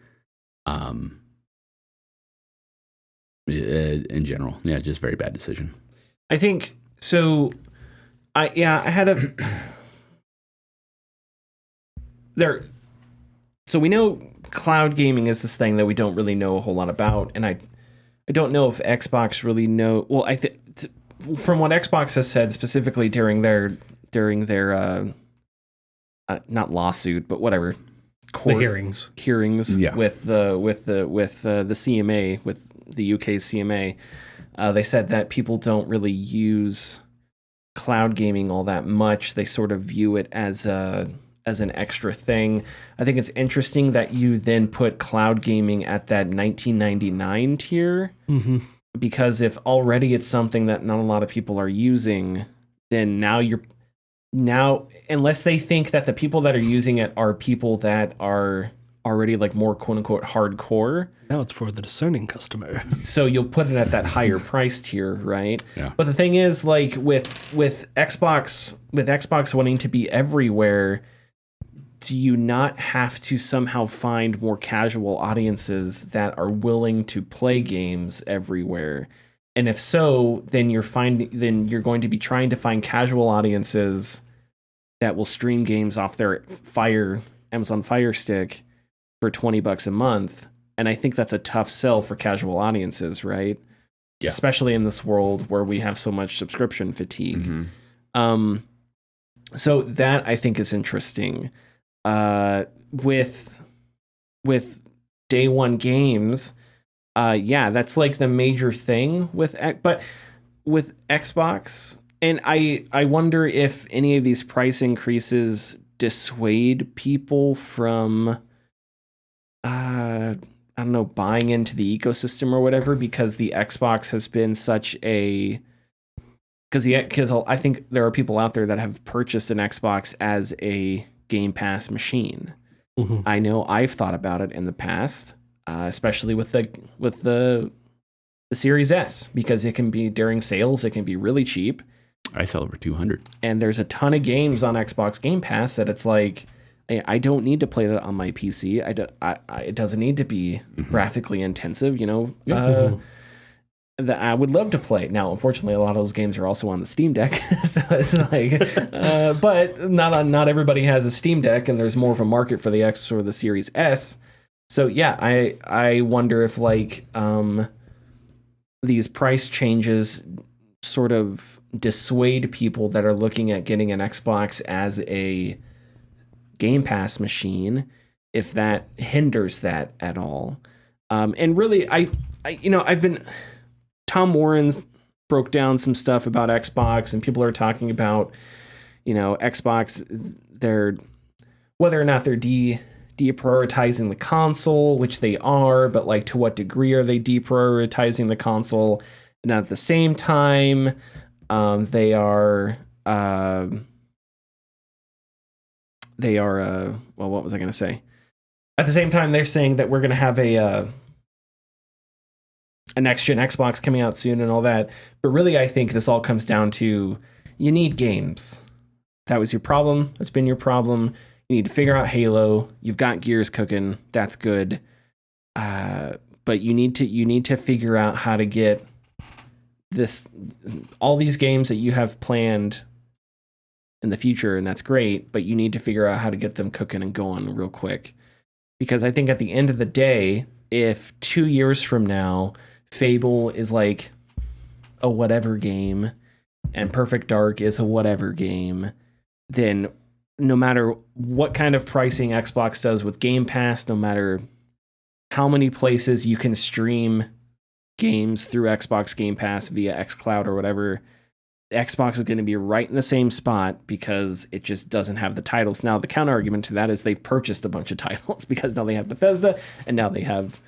In general, just very bad decision. I think so. I had a there. So we know cloud gaming is this thing that we don't really know a whole lot about, and I don't know if Xbox really know. Well, I think from what Xbox has said specifically during their not lawsuit, but whatever, the hearings with the CMA, with the UK CMA, they said that people don't really use cloud gaming all that much. They sort of view it as an extra thing. I think it's interesting that you then put cloud gaming at that $19.99 tier, because if already it's something that not a lot of people are using, then now unless they think that the people that are using it are people that are already like more quote unquote hardcore. Now it's for the discerning customer. So you'll put it at that higher price tier, right? Yeah. But the thing is, like with Xbox wanting to be everywhere, do you not have to somehow find more casual audiences that are willing to play games everywhere? And if so, then you're going to be trying to find casual audiences that will stream games off their Amazon Fire Stick for $20 a month. And I think that's a tough sell for casual audiences, right? Yeah. Especially in this world where we have so much subscription fatigue. So that I think is interesting. With day one games, that's like the major thing with Xbox. And I wonder if any of these price increases dissuade people from I don't know, buying into the ecosystem or whatever, because the Xbox has been such a, because I think there are people out there that have purchased an Xbox as a Game Pass machine. I know I've thought about it in the past, especially with the Series S, because it can be during sales, it can be really cheap. I sell over 200, and there's a ton of games on Xbox Game Pass that it's like, I don't need to play that on my PC. It doesn't need to be graphically intensive, you know. That I would love to play. Now, unfortunately, a lot of those games are also on the Steam Deck, so it's like, but not everybody has a Steam Deck, and there's more of a market for the X or the Series S. So yeah, I wonder if like these price changes sort of dissuade people that are looking at getting an Xbox as a Game Pass machine, if that hinders that at all. And really, I've been, Tom Warren broke down some stuff about Xbox, and people are talking about, Xbox, whether or not they're deprioritizing the console, which they are, but like to what degree are they deprioritizing the console? And at the same time, they are well, what was I going to say? At the same time, they're saying that we're going to have a next gen Xbox coming out soon and all that. But really, I think this all comes down to you need games. That was your problem. That's been your problem. You need to figure out Halo. You've got Gears cooking. That's good. But you need to figure out how to get all these games that you have planned in the future, and that's great. But you need to figure out how to get them cooking and going real quick. Because I think at the end of the day, if 2 years from now, Fable is like a whatever game, and Perfect Dark is a whatever game, then no matter what kind of pricing Xbox does with Game Pass, no matter how many places you can stream games through Xbox Game Pass via xCloud or whatever, Xbox is going to be right in the same spot because it just doesn't have the titles. Now, the counter argument to that is they've purchased a bunch of titles because now they have Bethesda, and now they have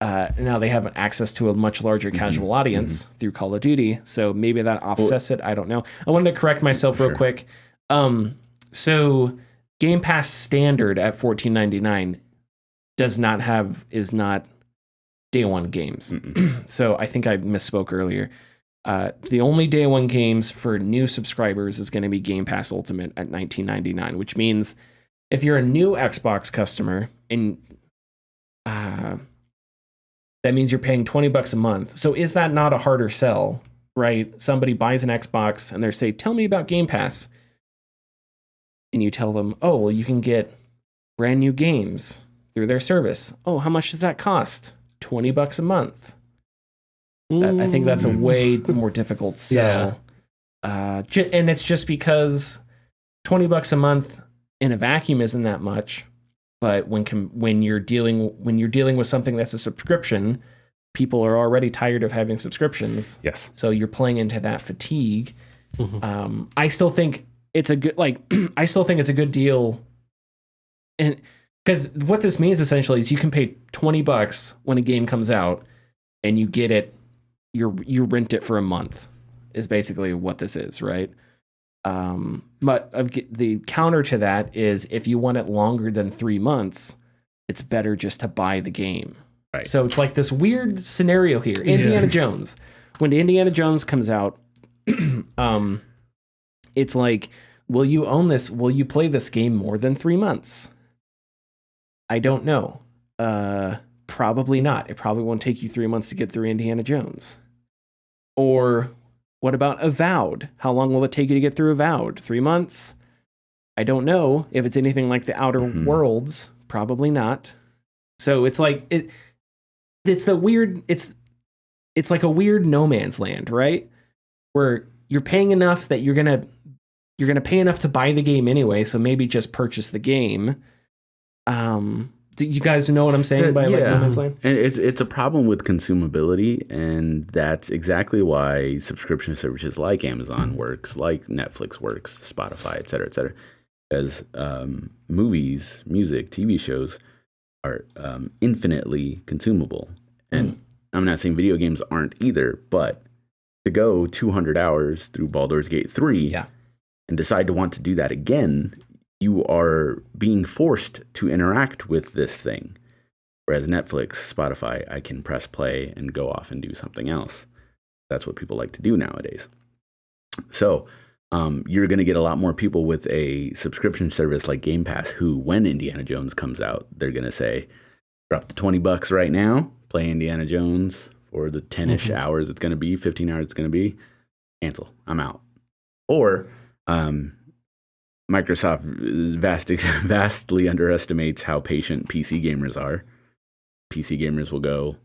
access to a much larger casual audience through Call of Duty. So maybe that offsets it. I don't know. I wanted to correct myself real quick. So Game Pass standard at $14.99 is not day one games. So I think I misspoke earlier. The only day one games for new subscribers is going to be Game Pass Ultimate at $19.99, which means if you're a new Xbox customer and that means you're paying $20 a month. So is that not a harder sell, right? Somebody buys an Xbox and they say, "Tell me about Game Pass." And you tell them, "Oh, well, you can get brand new games through their service." "Oh, how much does that cost?" $20 a month. I think that's a way more difficult sell. Yeah. And it's just because $20 a month in a vacuum isn't that much. But when you're dealing with something that's a subscription, people are already tired of having subscriptions. Yes. So you're playing into that fatigue. I still think it's a good deal. And because what this means essentially is you can pay $20 when a game comes out and you get it, you rent it for a month is basically what this is, right? But the counter to that is if you want it longer than 3 months, it's better just to buy the game. Right. So it's like this weird scenario here. Indiana Jones. When Indiana Jones comes out, it's like, will you own this? Will you play this game more than 3 months? I don't know. Probably not. It probably won't take you 3 months to get through Indiana Jones. Or what about Avowed? How long will it take you to get through Avowed? 3 months? I don't know. If it's anything like the Outer Worlds, probably not. So it's like it's like a weird no man's land, right? Where you're paying enough that you're gonna pay enough to buy the game anyway, so maybe just purchase the game. Do you guys know what I'm saying by like no man's land? And it's a problem with consumability, and that's exactly why subscription services like Amazon works, like Netflix works, Spotify, et cetera, as movies, music, TV shows are infinitely consumable. And I'm not saying video games aren't either, but to go 200 hours through Baldur's Gate 3 and decide to want to do that again, you are being forced to interact with this thing. Whereas Netflix, Spotify, I can press play and go off and do something else. That's what people like to do nowadays. So you're going to get a lot more people with a subscription service like Game Pass who, when Indiana Jones comes out, they're going to say, drop the $20 right now, play Indiana Jones for the 10-ish hours it's going to be, 15 hours it's going to be, cancel, I'm out. Or Microsoft vastly underestimates how patient PC gamers are. PC gamers will go,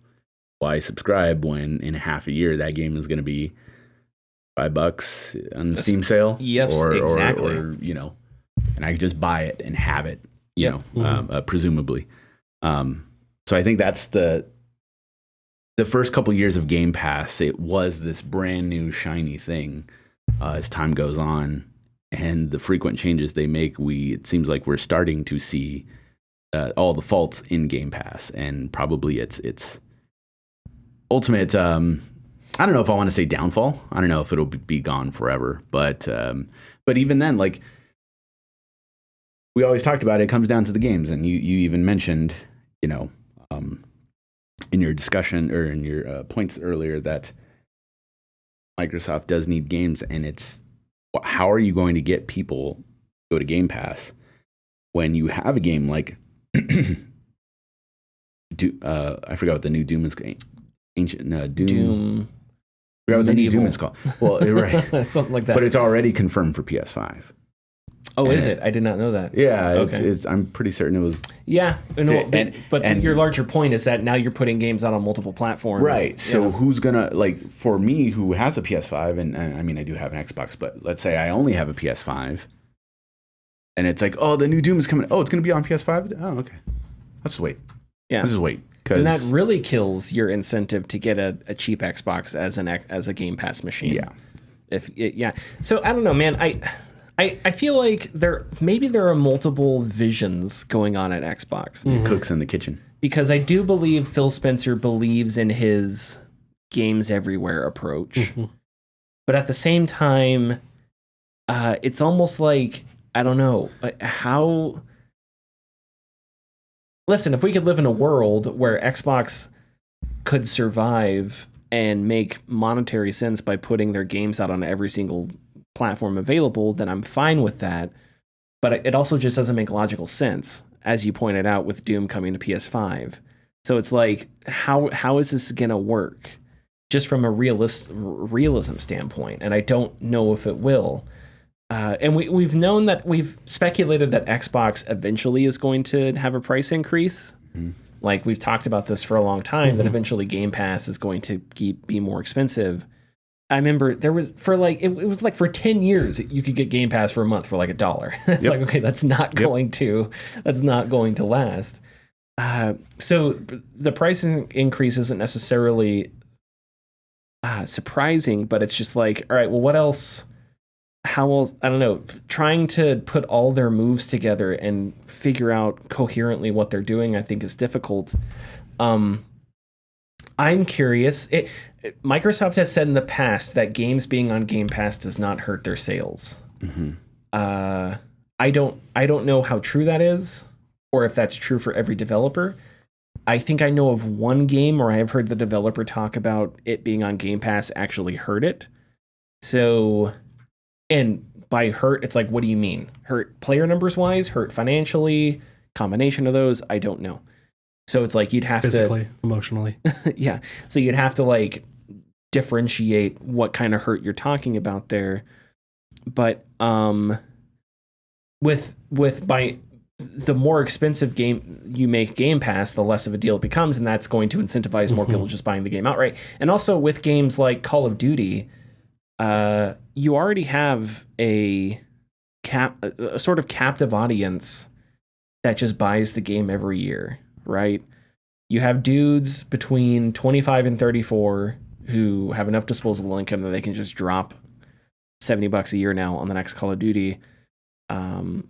why subscribe when in half a year that game is going to be $5 on the Steam sale? Yes, exactly. Or, and I can just buy it and have it, presumably. So I think that's the first couple years of Game Pass. It was this brand new shiny thing. As time goes on, and the frequent changes they make, it seems like we're starting to see all the faults in Game Pass, and probably its ultimate. I don't know if I want to say downfall. I don't know if it'll be gone forever, but even then, like we always talked about, it comes down to the games, and you even mentioned, in your discussion or in your points earlier that Microsoft does need games, and it's how are you going to get people to go to Game Pass when you have a game like I forgot what the new Doom is called. Doom. I forgot what the new Doom is called. Well, right, something like that. But it's already confirmed for PS5. Oh, is it? I did not know that. Yeah, okay. I'm pretty certain it was. Yeah, but your larger point is that now you're putting games out on multiple platforms. Right. So who's gonna, like, for me who has a PS5, and I mean I do have an Xbox, but let's say I only have a PS5, and it's like, oh, the new Doom is coming. Oh, it's gonna be on PS5. Oh, okay. Let's wait. Yeah. Let's just wait. And that really kills your incentive to get a cheap Xbox as a Game Pass machine. Yeah. So I don't know, man. I feel like there are multiple visions going on at Xbox. Mm-hmm. Cooks in the kitchen. Because I do believe Phil Spencer believes in his games everywhere approach. Mm-hmm. But at the same time, it's almost like, I don't know, how... Listen, if we could live in a world where Xbox could survive and make monetary sense by putting their games out on every single platform available, then I'm fine with that. But it also just doesn't make logical sense, as you pointed out with Doom coming to PS5. So it's like, how is this gonna work, just from a realism standpoint? And I don't know if it will. And we've speculated that Xbox eventually is going to have a price increase. Mm-hmm. Like we've talked about this for a long time, mm-hmm. that eventually Game Pass is going to be more expensive. I remember there was for 10 years you could get Game Pass for a month for like $1. It's like, okay, that's not going to last. So the price increase isn't necessarily surprising, but it's just like, all right, well, what else? How else? I don't know. Trying to put all their moves together and figure out coherently what they're doing, I think, is difficult. I'm curious. Microsoft has said in the past that games being on Game Pass does not hurt their sales. Mm-hmm. I don't know how true that is, or if that's true for every developer. I think I know of one game where I have heard the developer talk about it being on Game Pass actually hurt it. So, and by hurt, it's like, what do you mean? Hurt player numbers wise? Hurt financially? Combination of those? I don't know. So it's like you'd have physically, emotionally. Yeah. So you'd have to like differentiate what kind of hurt you're talking about there. But with by the more expensive game you make Game Pass, the less of a deal it becomes, and that's going to incentivize more people just buying the game outright. And also with games like Call of Duty, you already have a sort of captive audience that just buys the game every year, right? You have dudes between 25 and 34 who have enough disposable income that they can just drop $70 a year now on the next Call of Duty.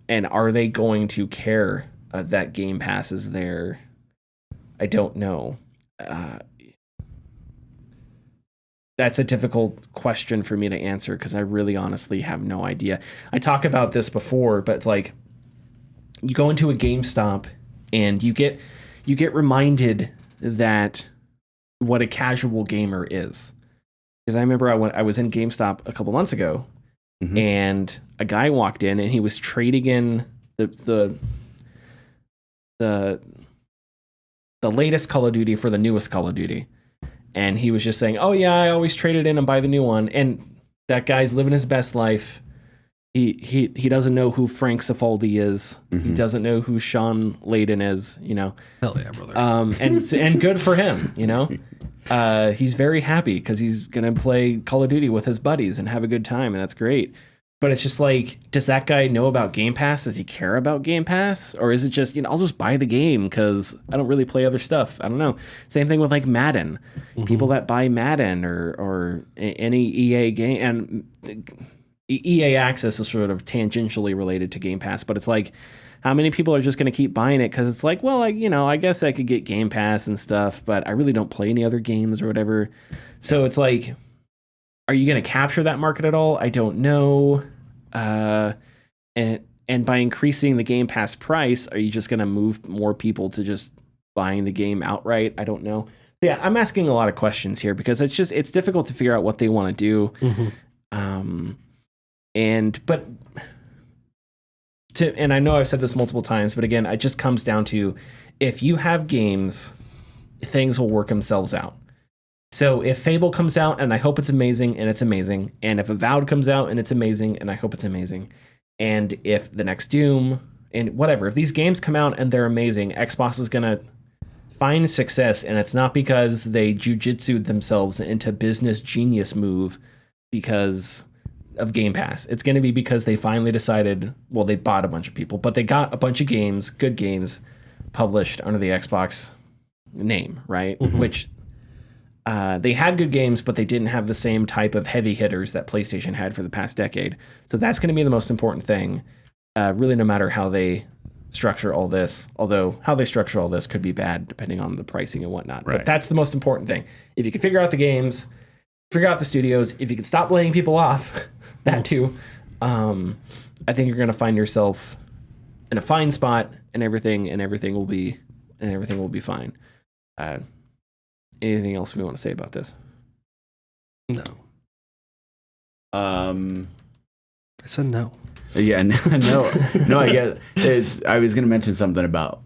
And are they going to care that Game Pass is there? I don't know. That's a difficult question for me to answer because I really honestly have no idea. I talk about this before, but it's like you go into a GameStop and you get reminded that what a casual gamer is. Because I remember I was in GameStop a couple months ago, mm-hmm. and a guy walked in and he was trading in the latest Call of Duty for the newest Call of Duty. And he was just saying, oh yeah, I always trade it in and buy the new one. And that guy's living his best life. He doesn't know who Frank Cifaldi is. Mm-hmm. He doesn't know who Sean Layden is, you know. Hell yeah, brother. And good for him, you know. He's very happy because he's gonna play Call of Duty with his buddies and have a good time, and that's great. But it's just like, does that guy know about Game Pass? Does he care about Game Pass? Or is it just, you know, I'll just buy the game because I don't really play other stuff. I don't know. Same thing with like Madden. Mm-hmm. People that buy Madden or any EA game, and EA Access is sort of tangentially related to Game Pass, but it's like, how many people are just going to keep buying it because it's like, well, I guess I could get Game Pass and stuff, but I really don't play any other games or whatever. So it's like, are you going to capture that market at all? I don't know. And by increasing the Game Pass price, are you just going to move more people to just buying the game outright? I don't know. Yeah, I'm asking a lot of questions here because it's difficult to figure out what they want to do. And I know I've said this multiple times, but again, it just comes down to if you have games, things will work themselves out. So if Fable comes out and I hope it's amazing, and it's amazing, and if Avowed comes out and it's amazing and I hope it's amazing, and if the next Doom and whatever, if these games come out and they're amazing, Xbox is gonna find success, and it's not because they jujitsu'd themselves into business genius move because of Game Pass. It's going to be because they finally decided, well, they bought a bunch of people, but they got a bunch of games, good games, published under the Xbox name, right? Which they had good games, but they didn't have the same type of heavy hitters that PlayStation had for the past decade. So that's going to be the most important thing, really, no matter how they structure all this, although how they structure all this could be bad depending on the pricing and whatnot. Right. But that's the most important thing. If you can figure out the games, figure out the studios, if you can stop laying people off, that too, I think you're going to find yourself in a fine spot, and everything will be fine. Anything else we want to say about this? No. I said no. Yeah, no. I guess I was going to mention something about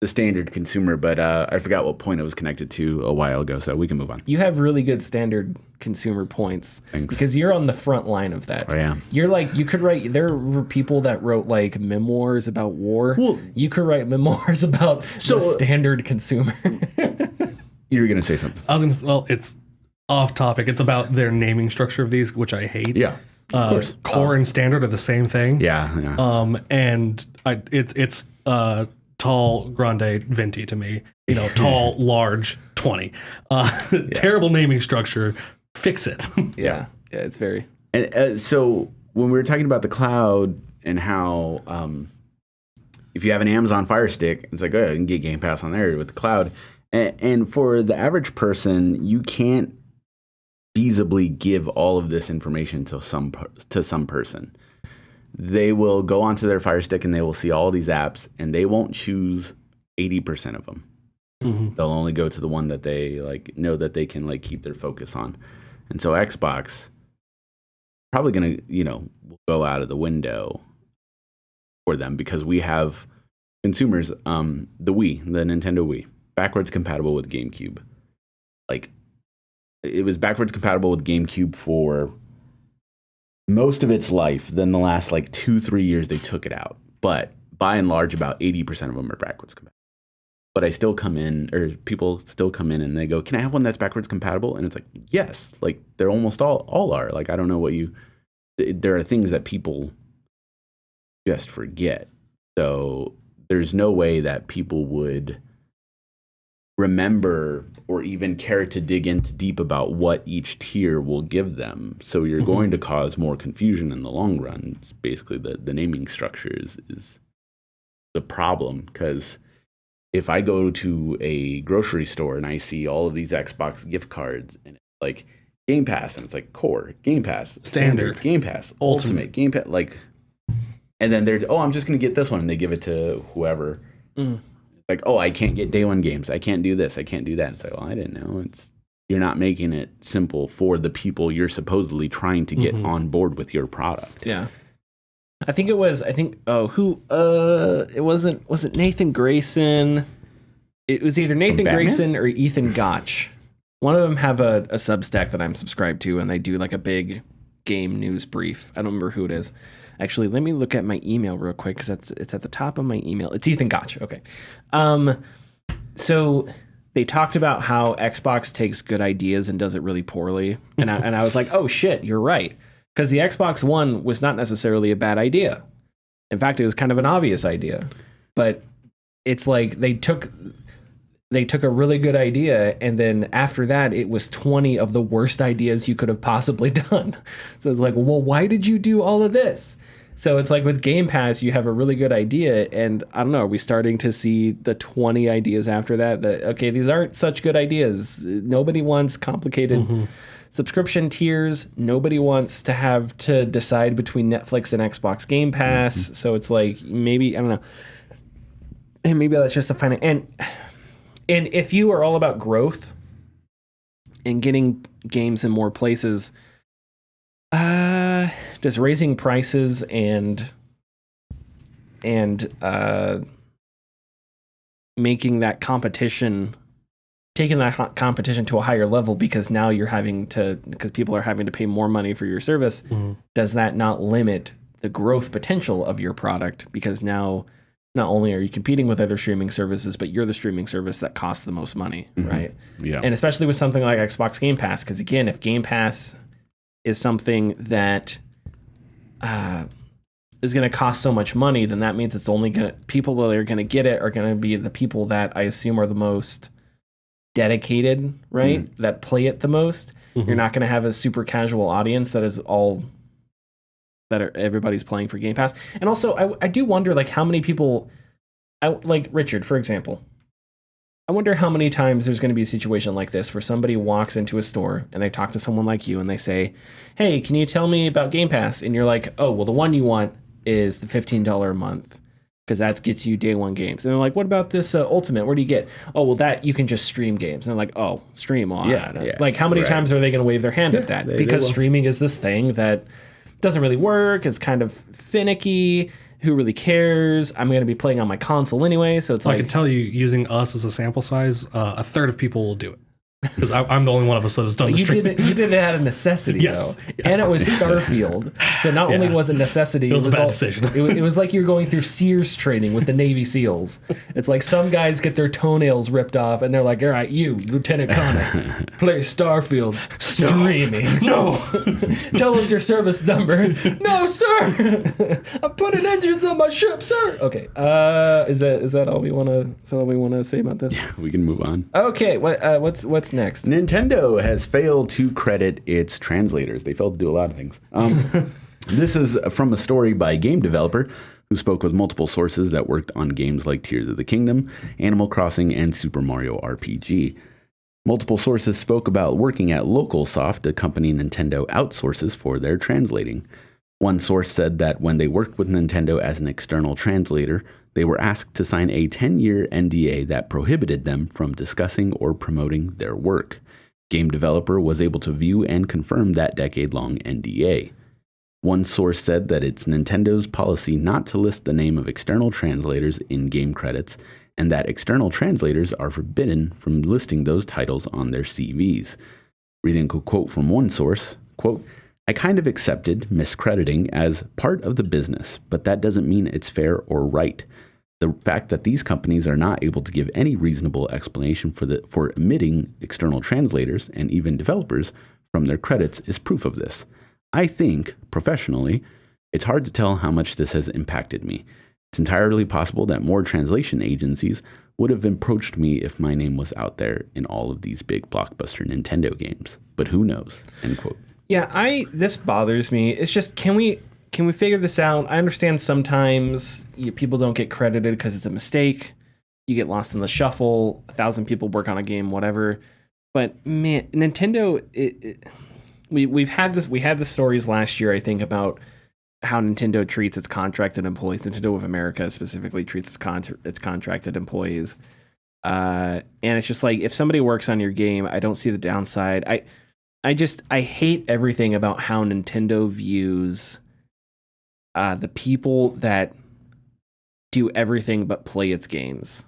the standard consumer, but I forgot what point it was connected to a while ago, so we can move on. You have really good standard consumer points. Thanks. Because you're on the front line of that. Oh, yeah. You're like, you could write, there were people that wrote like memoirs about war. Well, you could write memoirs about the standard consumer. You were going to say something. I was going to, well, it's off topic. It's about their naming structure of these, which I hate. Yeah. Of course. Core and standard are the same thing. Yeah. And it's tall, grande, venti to me. Tall, large, 20. Terrible naming structure. Fix it. Yeah, it's very. And so when we were talking about the cloud and how if you have an Amazon Fire Stick, it's like, oh, you can get Game Pass on there with the cloud. And for the average person, you can't feasibly give all of this information to some person. They will go onto their Fire Stick and they will see all these apps, and they won't choose 80% of them. They'll only go to the one that they know that they can keep their focus on. And so Xbox probably going to go out of the window for them, because we have consumers, the Nintendo Wii, backwards compatible with GameCube. It was backwards compatible with GameCube for most of its life. Then the last 2-3 years they took it out, but by and large about 80% of them are backwards compatible. But people still come in and they go, can I have one that's backwards compatible? And it's like, yes, they're almost all are. I don't know there are things that people just forget. So there's no way that people would remember or even care to dig into deep about what each tier will give them. So you're going to cause more confusion in the long run. It's basically the naming structure is the problem, because if I go to a grocery store and I see all of these Xbox gift cards and it's like Game Pass, and it's like Core, Game Pass, Standard, Game Pass, Ultimate, Game Pass, and then they're, I'm just going to get this one, and they give it to whoever. I can't get day one games. I can't do this. I can't do that. It's like, well, I didn't know. You're not making it simple for the people you're supposedly trying to get on board with your product. Yeah. Was it Nathan Grayson? It was either Nathan Grayson or Ethan Gotch. One of them have a Substack that I'm subscribed to, and they do a big game news brief. I don't remember who it is. Actually, let me look at my email real quick, because it's at the top of my email. It's Ethan Gotch. Okay. So they talked about how Xbox takes good ideas and does it really poorly. And I was like, oh shit, you're right. Because the Xbox One was not necessarily a bad idea. In fact, it was kind of an obvious idea. But it's like they took a really good idea, and then after that, it was 20 of the worst ideas you could have possibly done. So it's like, well, why did you do all of this? So it's like with Game Pass, you have a really good idea, and I don't know, are we starting to see the 20 ideas after that okay, these aren't such good ideas. Nobody wants complicated subscription tiers. Nobody wants to have to decide between Netflix and Xbox Game Pass. So it's like, maybe, I don't know. And maybe that's just a fine. And if you are all about growth and getting games in more places, does raising prices and making that competition, taking that competition to a higher level because now because people are having to pay more money for your service, does that not limit the growth potential of your product? Because now not only are you competing with other streaming services, but you're the streaming service that costs the most money, right? Yeah. And especially with something like Xbox Game Pass, because again, if Game Pass is something that is going to cost so much money, then that means it's only people that are going to get it are going to be the people that I assume are the most dedicated, right? That play it the most. You're not going to have a super casual audience that is all everybody's playing for Game Pass. And also, I do wonder, like, how many people, like Richard, for example. I wonder how many times there's going to be a situation like this where somebody walks into a store and they talk to someone like you and they say, "Hey, can you tell me about Game Pass?" And you're like, "Oh, well, the one you want is the $15 a month because that gets you day one games." And they're like, "What about this Ultimate? Where do you get?" "Oh, well, that you can just stream games." And they're like, "Oh, stream on." Yeah. Like, how many times are they going to wave their hand at that? Because streaming is this thing that doesn't really work. It's kind of finicky. Who really cares? I'm going to be playing on my console anyway, so it's like... I can tell you, using us as a sample size, a third of people will do it. Because I'm the only one of us that has done the streaming. You did it out of necessity, yes, though. Yes. And it was Starfield. So not only was it necessity... It was a bad decision. It was like you were going through Sears training with the Navy SEALs. It's like some guys get their toenails ripped off, and they're like, "All right, you, Lieutenant Connor, play Starfield streaming." No! "Tell us your service number." "No, sir! I'm putting engines on my ship, sir!" Okay, is that all we want to say about this? Yeah, we can move on. Okay, what's next? Nintendo has failed to credit its translators. They failed to do a lot of things. This is from a story by a game developer who spoke with multiple sources that worked on games like Tears of the Kingdom, Animal Crossing, and Super Mario RPG. Multiple sources spoke about working at LocalSoft, a company Nintendo outsources for their translating. One source said that when they worked with Nintendo as an external translator, they were asked to sign a 10-year NDA that prohibited them from discussing or promoting their work. Game Developer was able to view and confirm that decade-long NDA. One source said that it's Nintendo's policy not to list the name of external translators in game credits, and that external translators are forbidden from listing those titles on their CVs. Reading a quote from one source, quote, "I kind of accepted miscrediting as part of the business, but that doesn't mean it's fair or right. The fact that these companies are not able to give any reasonable explanation for omitting external translators and even developers from their credits is proof of this. I think, professionally, it's hard to tell how much this has impacted me. It's entirely possible that more translation agencies would have approached me if my name was out there in all of these big blockbuster Nintendo games. But who knows?" End quote. Yeah, this bothers me. It's just, can we figure this out? I understand sometimes people don't get credited because it's a mistake. You get lost in the shuffle. 1,000 people work on a game, whatever. But man, Nintendo, we had the stories last year, I think, about how Nintendo treats its contracted employees. Nintendo of America specifically treats its contracted employees. And it's just like, if somebody works on your game, I don't see the downside. I hate everything about how Nintendo views the people that do everything but play its games.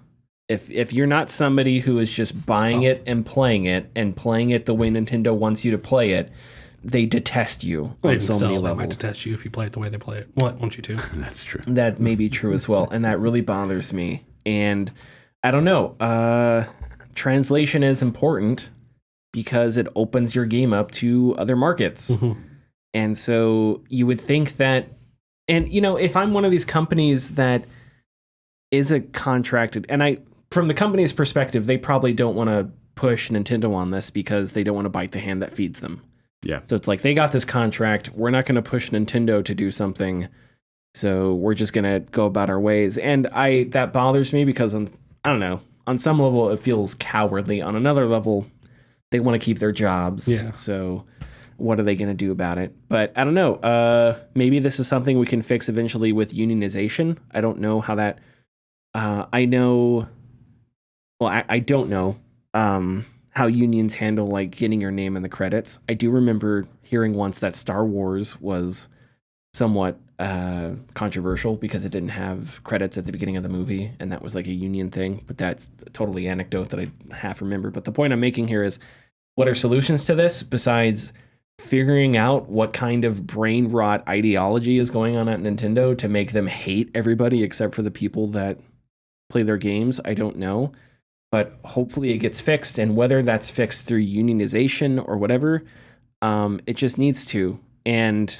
If you're not somebody who is just buying it and playing it the way Nintendo wants you to play it, they detest you on so many levels. They might detest you if you play it the way they play it. What want you to? That's true. That may be true as well, and that really bothers me. And I don't know. Translation is important because it opens your game up to other markets. And so you would think that, and if I'm one of these companies that is a contracted, and from the company's perspective, they probably don't want to push Nintendo on this because they don't want to bite the hand that feeds them. Yeah. So it's like, they got this contract. We're not going to push Nintendo to do something So we're just going to go about our ways. And that bothers me because, I don't know, on some level it feels cowardly. On another level, they want to keep their jobs. Yeah. So what are they going to do about it? But I don't know. Maybe this is something we can fix eventually with unionization. I don't know how that... I don't know how unions handle like getting your name in the credits. I do remember hearing once that Star Wars was somewhat controversial because it didn't have credits at the beginning of the movie, and that was like a union thing. But that's totally anecdote that I half remember. But the point I'm making here is, what are solutions to this besides figuring out what kind of brain rot ideology is going on at Nintendo to make them hate everybody except for the people that play their games? I don't know. But hopefully it gets fixed, and whether that's fixed through unionization or whatever, it just needs to. And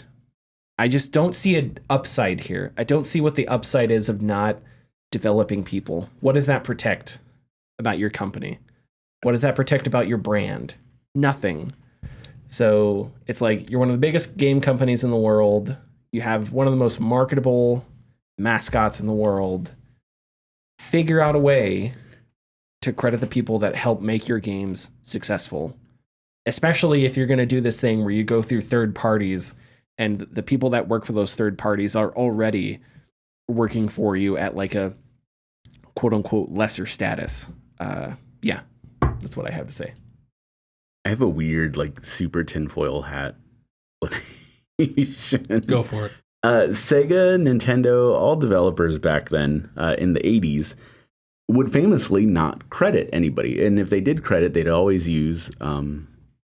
I just don't see an upside here. I don't see what the upside is of not developing people. What does that protect about your company? What does that protect about your brand? Nothing. So it's like you're one of the biggest game companies in the world. You have one of the most marketable mascots in the world. Figure out a way to credit the people that help make your games successful, especially if you're going to do this thing where you go through third parties and the people that work for those third parties are already working for you at like a quote unquote lesser status. Yeah, that's what I have to say. I have a weird, like, super tinfoil hat. Go for it. Sega, Nintendo, all developers back then in the 80s would famously not credit anybody. And if they did credit, they'd always use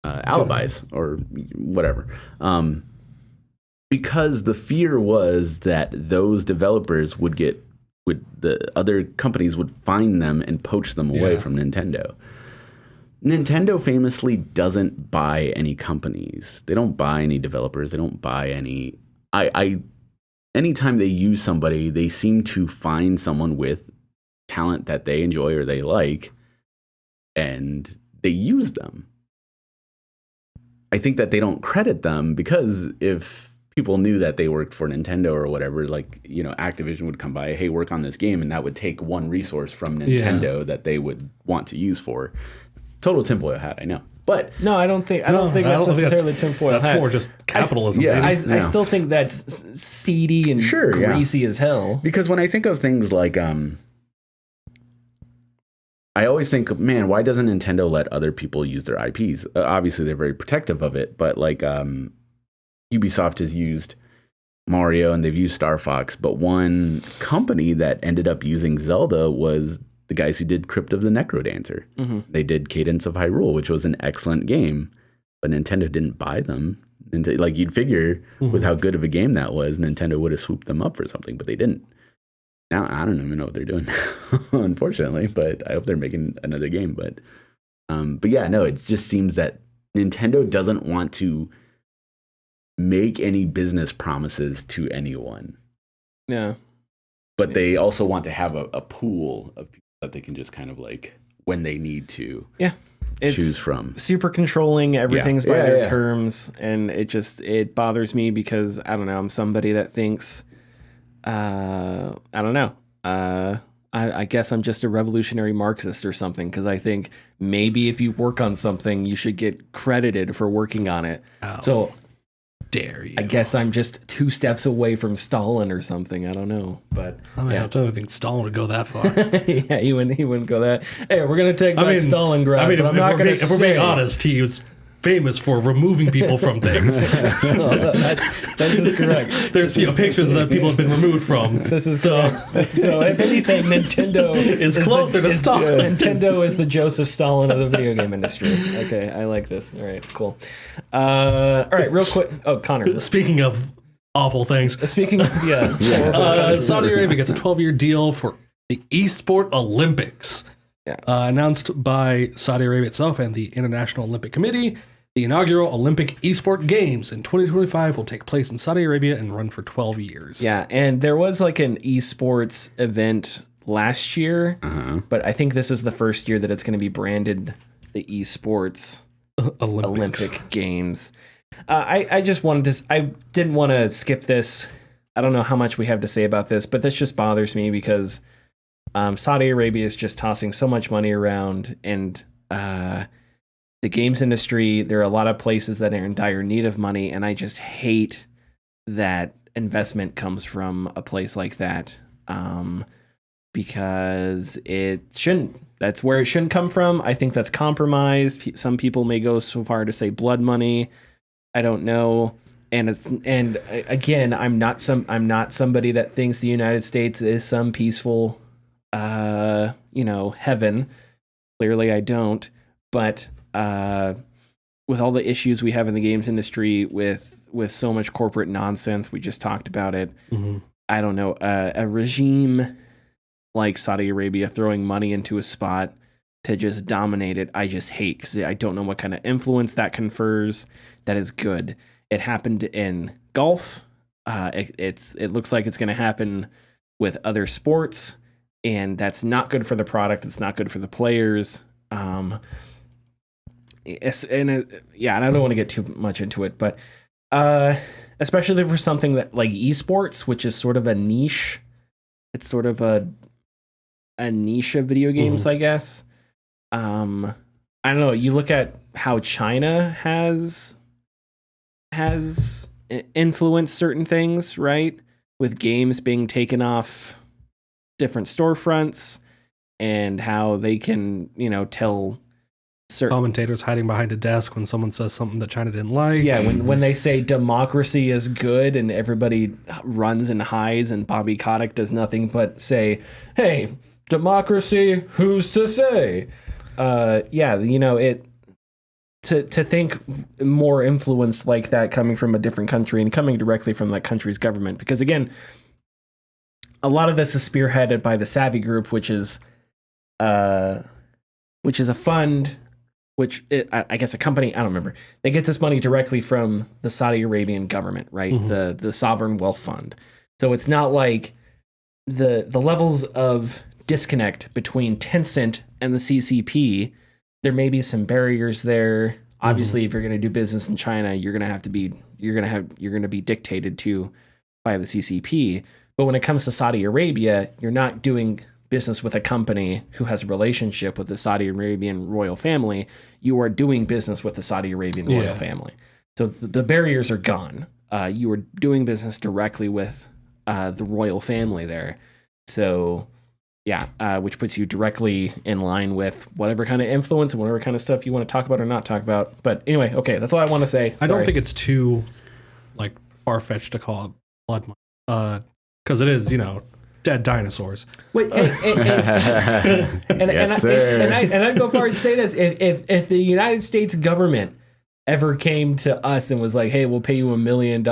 alibis or whatever. Because the fear was that those developers the other companies would find them and poach them away from Nintendo. Nintendo famously doesn't buy any companies. They don't buy any developers. They don't buy any... Anytime they use somebody, they seem to find someone with talent that they enjoy or they like, and they use them. I think that they don't credit them because if people knew that they worked for Nintendo or whatever, like, Activision would come by, hey, work on this game, and that would take one resource from Nintendo that they would want to use for. Total tinfoil hat, I know. But no, I don't think that's necessarily tinfoil hat. That's more just capitalism. I still think that's seedy and greasy as hell. Because when I think of things like, I always think, man, why doesn't Nintendo let other people use their IPs? Obviously, they're very protective of it, but like Ubisoft has used Mario and they've used Star Fox, but one company that ended up using Zelda was the guys who did Crypt of the Necrodancer. Mm-hmm. They did Cadence of Hyrule, which was an excellent game, but Nintendo didn't buy them. And like, you'd figure with how good of a game that was, Nintendo would have swooped them up for something, but they didn't. Now, I don't even know what they're doing, unfortunately, but I hope they're making another game. But yeah, no, it just seems that Nintendo doesn't want to make any business promises to anyone. Yeah. But they also want to have a pool of people that they can just kind of like, when they need to, choose from. Super controlling, everything's by their terms, and it bothers me because, I don't know, I'm somebody that thinks, I don't know, I guess I'm just a revolutionary Marxist or something, because I think maybe if you work on something, you should get credited for working on it. Oh. So dare you? I guess I'm just 2 steps away from Stalin or something. I don't know, but I don't think Stalin would go that far. Yeah, he wouldn't go that. Hey, we're gonna take back Stalingrad. If we're being honest, he was famous for removing people from things. That is correct. There's pictures that people have been removed from. This is so. If anything, Nintendo is closer to Stalin. Nintendo is the Joseph Stalin of the video game industry. Okay, I like this. All right, cool. All right, real quick. Oh, Connor. Speaking of awful things. Speaking of Saudi Arabia gets a 12-year deal for the Esports Olympics. Yeah. Announced by Saudi Arabia itself and the International Olympic Committee. The inaugural Olympic Esports Games in 2025 will take place in Saudi Arabia and run for 12 years. Yeah, and there was like an esports event last year, but I think this is the first year that it's going to be branded the Esports Olympic Games. I just wanted to. I didn't want to skip this I don't know how much we have to say about this, but this just bothers me because Saudi Arabia is just tossing so much money around, and the games industry, there are a lot of places that are in dire need of money, and I just hate that investment comes from a place like that, because it shouldn't. That's where it shouldn't come from. I think that's compromised. Some people may go so far to say blood money. I don't know. And again, I'm not somebody that thinks the United States is some peaceful, heaven. Clearly, I don't. But with all the issues we have in the games industry, with so much corporate nonsense, we just talked about it. Mm-hmm. I don't know, a regime like Saudi Arabia throwing money into a spot to just dominate it, I just hate, because I don't know what kind of influence that confers that is good. It happened in golf. It looks like it's going to happen with other sports, and that's not good for the product. It's not good for the players. And I don't want to get too much into it, but especially for something that like esports, which is sort of a niche. It's sort of a niche of video games, I guess. I don't know. You look at how China has influenced certain things, right? With games being taken off different storefronts, and how they can, tell certain commentators hiding behind a desk when someone says something that China didn't like. Yeah, when they say democracy is good and everybody runs and hides, and Bobby Kotick does nothing but say, "Hey, democracy, who's to say?" To think more influence like that coming from a different country and coming directly from that country's government, because again, a lot of this is spearheaded by the Savvy Group, which is a fund, I guess a company, I don't remember. They get this money directly from the Saudi Arabian government, right? Mm-hmm. The Sovereign Wealth Fund. So it's not like the levels of disconnect between Tencent and the CCP. There may be some barriers there. Obviously, if you're going to do business in China, you're going to be dictated to by the CCP. But when it comes to Saudi Arabia, you're not doing business with a company who has a relationship with the Saudi Arabian royal family. You are doing business with the Saudi Arabian royal family. So the barriers are gone. You are doing business directly with the royal family there. So which puts you directly in line with whatever kind of influence and whatever kind of stuff you want to talk about or not talk about. But anyway, okay, that's all I want to say. I don't think it's too far-fetched to call it blood money. Because it is, dead dinosaurs. Wait, and I'd go far as to say this: if the United States government ever came to us and was like, "Hey, we'll pay you $1 million,"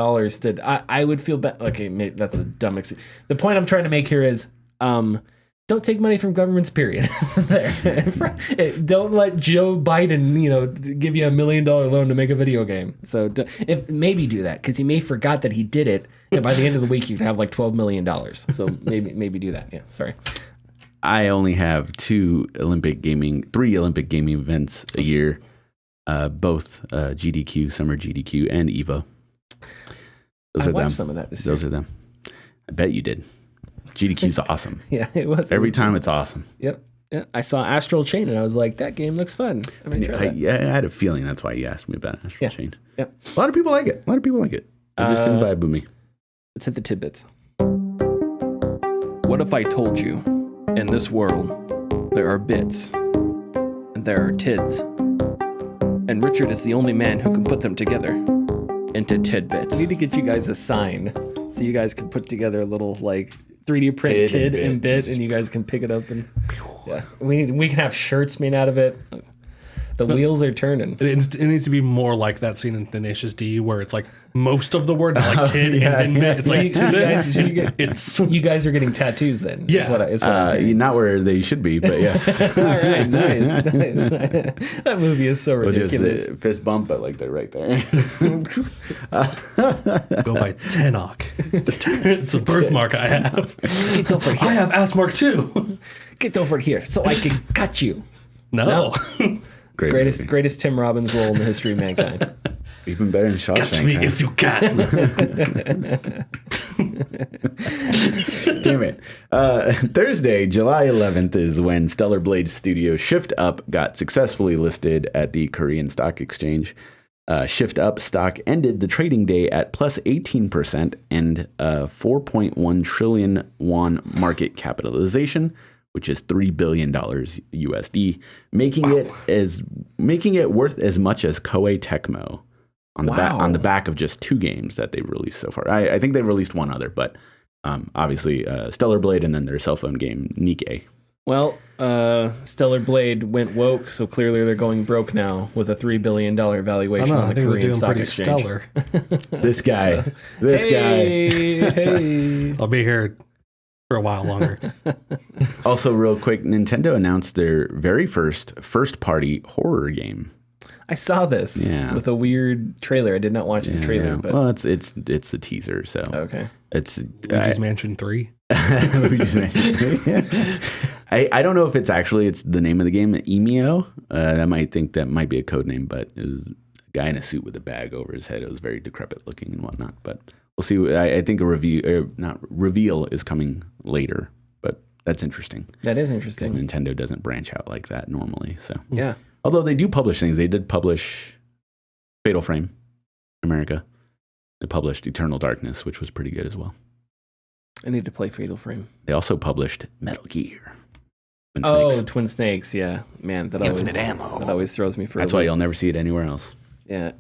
I would feel bad. Okay, that's a dumb excuse. The point I'm trying to make here is, don't take money from governments. Period. Don't let Joe Biden, give you $1 million loan to make a video game. So maybe do that, because he may forgot that he did it, and by the end of the week you'd have like $12 million. So maybe do that. Yeah. Sorry. I only have 3 Olympic gaming events a year, both GDQ, Summer GDQ, and EVO. I watched some of that this year. Those are them. I bet you did. GDQ's awesome. Yeah, it was. Every time it's awesome. Yep. Yeah, I saw Astral Chain and I was like, that game looks fun. I had a feeling that's why you asked me about Astral Chain. Yeah. A lot of people like it. It just didn't vibe with me. Let's hit the tidbits. What if I told you, in this world, there are bits and there are tids, and Richard is the only man who can put them together into tidbits? We need to get you guys a sign so you guys can put together a little 3D print tid and bit, and you guys can pick it up, and we can have shirts made out of it. The wheels are turning. It needs to be more like that scene in Tenacious D where it's most of the word tid and bit. It's you guys are getting tattoos then. Yeah, is what not where they should be, but yes. All right, nice. That movie is so ridiculous. We'll just fist bump, but they're right there. Go by Tenok. It's a birthmark I have. Get over here. I have ass mark too. Get over here so I can cut you. No. Greatest Tim Robbins role in the history of mankind. Even better than Shawshank. Catch me if you can. Damn it. Thursday, July 11th is when Stellar Blade Studio Shift Up got successfully listed at the Korean Stock Exchange. Shift Up stock ended the trading day at plus 18% and 4.1 trillion won market capitalization, which is $3 billion USD, making it worth as much as Koei Tecmo on the back of just 2 games that they've released so far. I think they've released one other, but obviously Stellar Blade and then their cell phone game Nikkei. Well, Stellar Blade went woke, so clearly they're going broke now with a $3 billion valuation on the Korean Stock Exchange. Stellar. This guy. Hey. I'll be here for a while longer. Also, real quick, Nintendo announced their very first-party horror game. I saw this with a weird trailer. I did not watch the trailer. Yeah. But well, it's the teaser, so okay. It's Luigi's Mansion 3. Luigi's Mansion 3. I don't know if it's the name of the game, Emio. I might be a code name, but it was a guy in a suit with a bag over his head. It was very decrepit looking and whatnot. But we'll see. I think a reveal is coming later. But that's interesting. That is interesting. Nintendo doesn't branch out like that normally. So yeah. Although they do publish things. They did publish Fatal Frame in America. They published Eternal Darkness, which was pretty good as well. I need to play Fatal Frame. They also published Metal Gear. Twin Snakes, yeah. Man, that always throws me for That's why you'll never see it anywhere else. Yeah.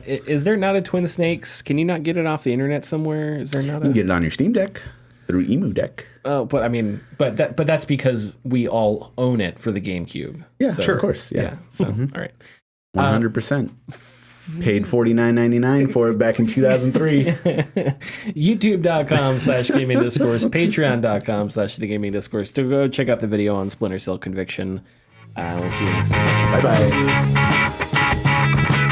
Is there not a Twin Snakes? Can you not get it off the internet somewhere? Is there not You can get it on your Steam Deck through Emu Deck. Oh, but I mean, but that's because we all own it for the GameCube. Yeah, sure, of course. Yeah. So, all right. 100%. Paid $49.99 for it back in 2003. YouTube.com/Gaming Discourse, Patreon.com/The Gaming Discourse. To go check out the video on Splinter Cell Conviction. We'll see you next week. Bye-bye.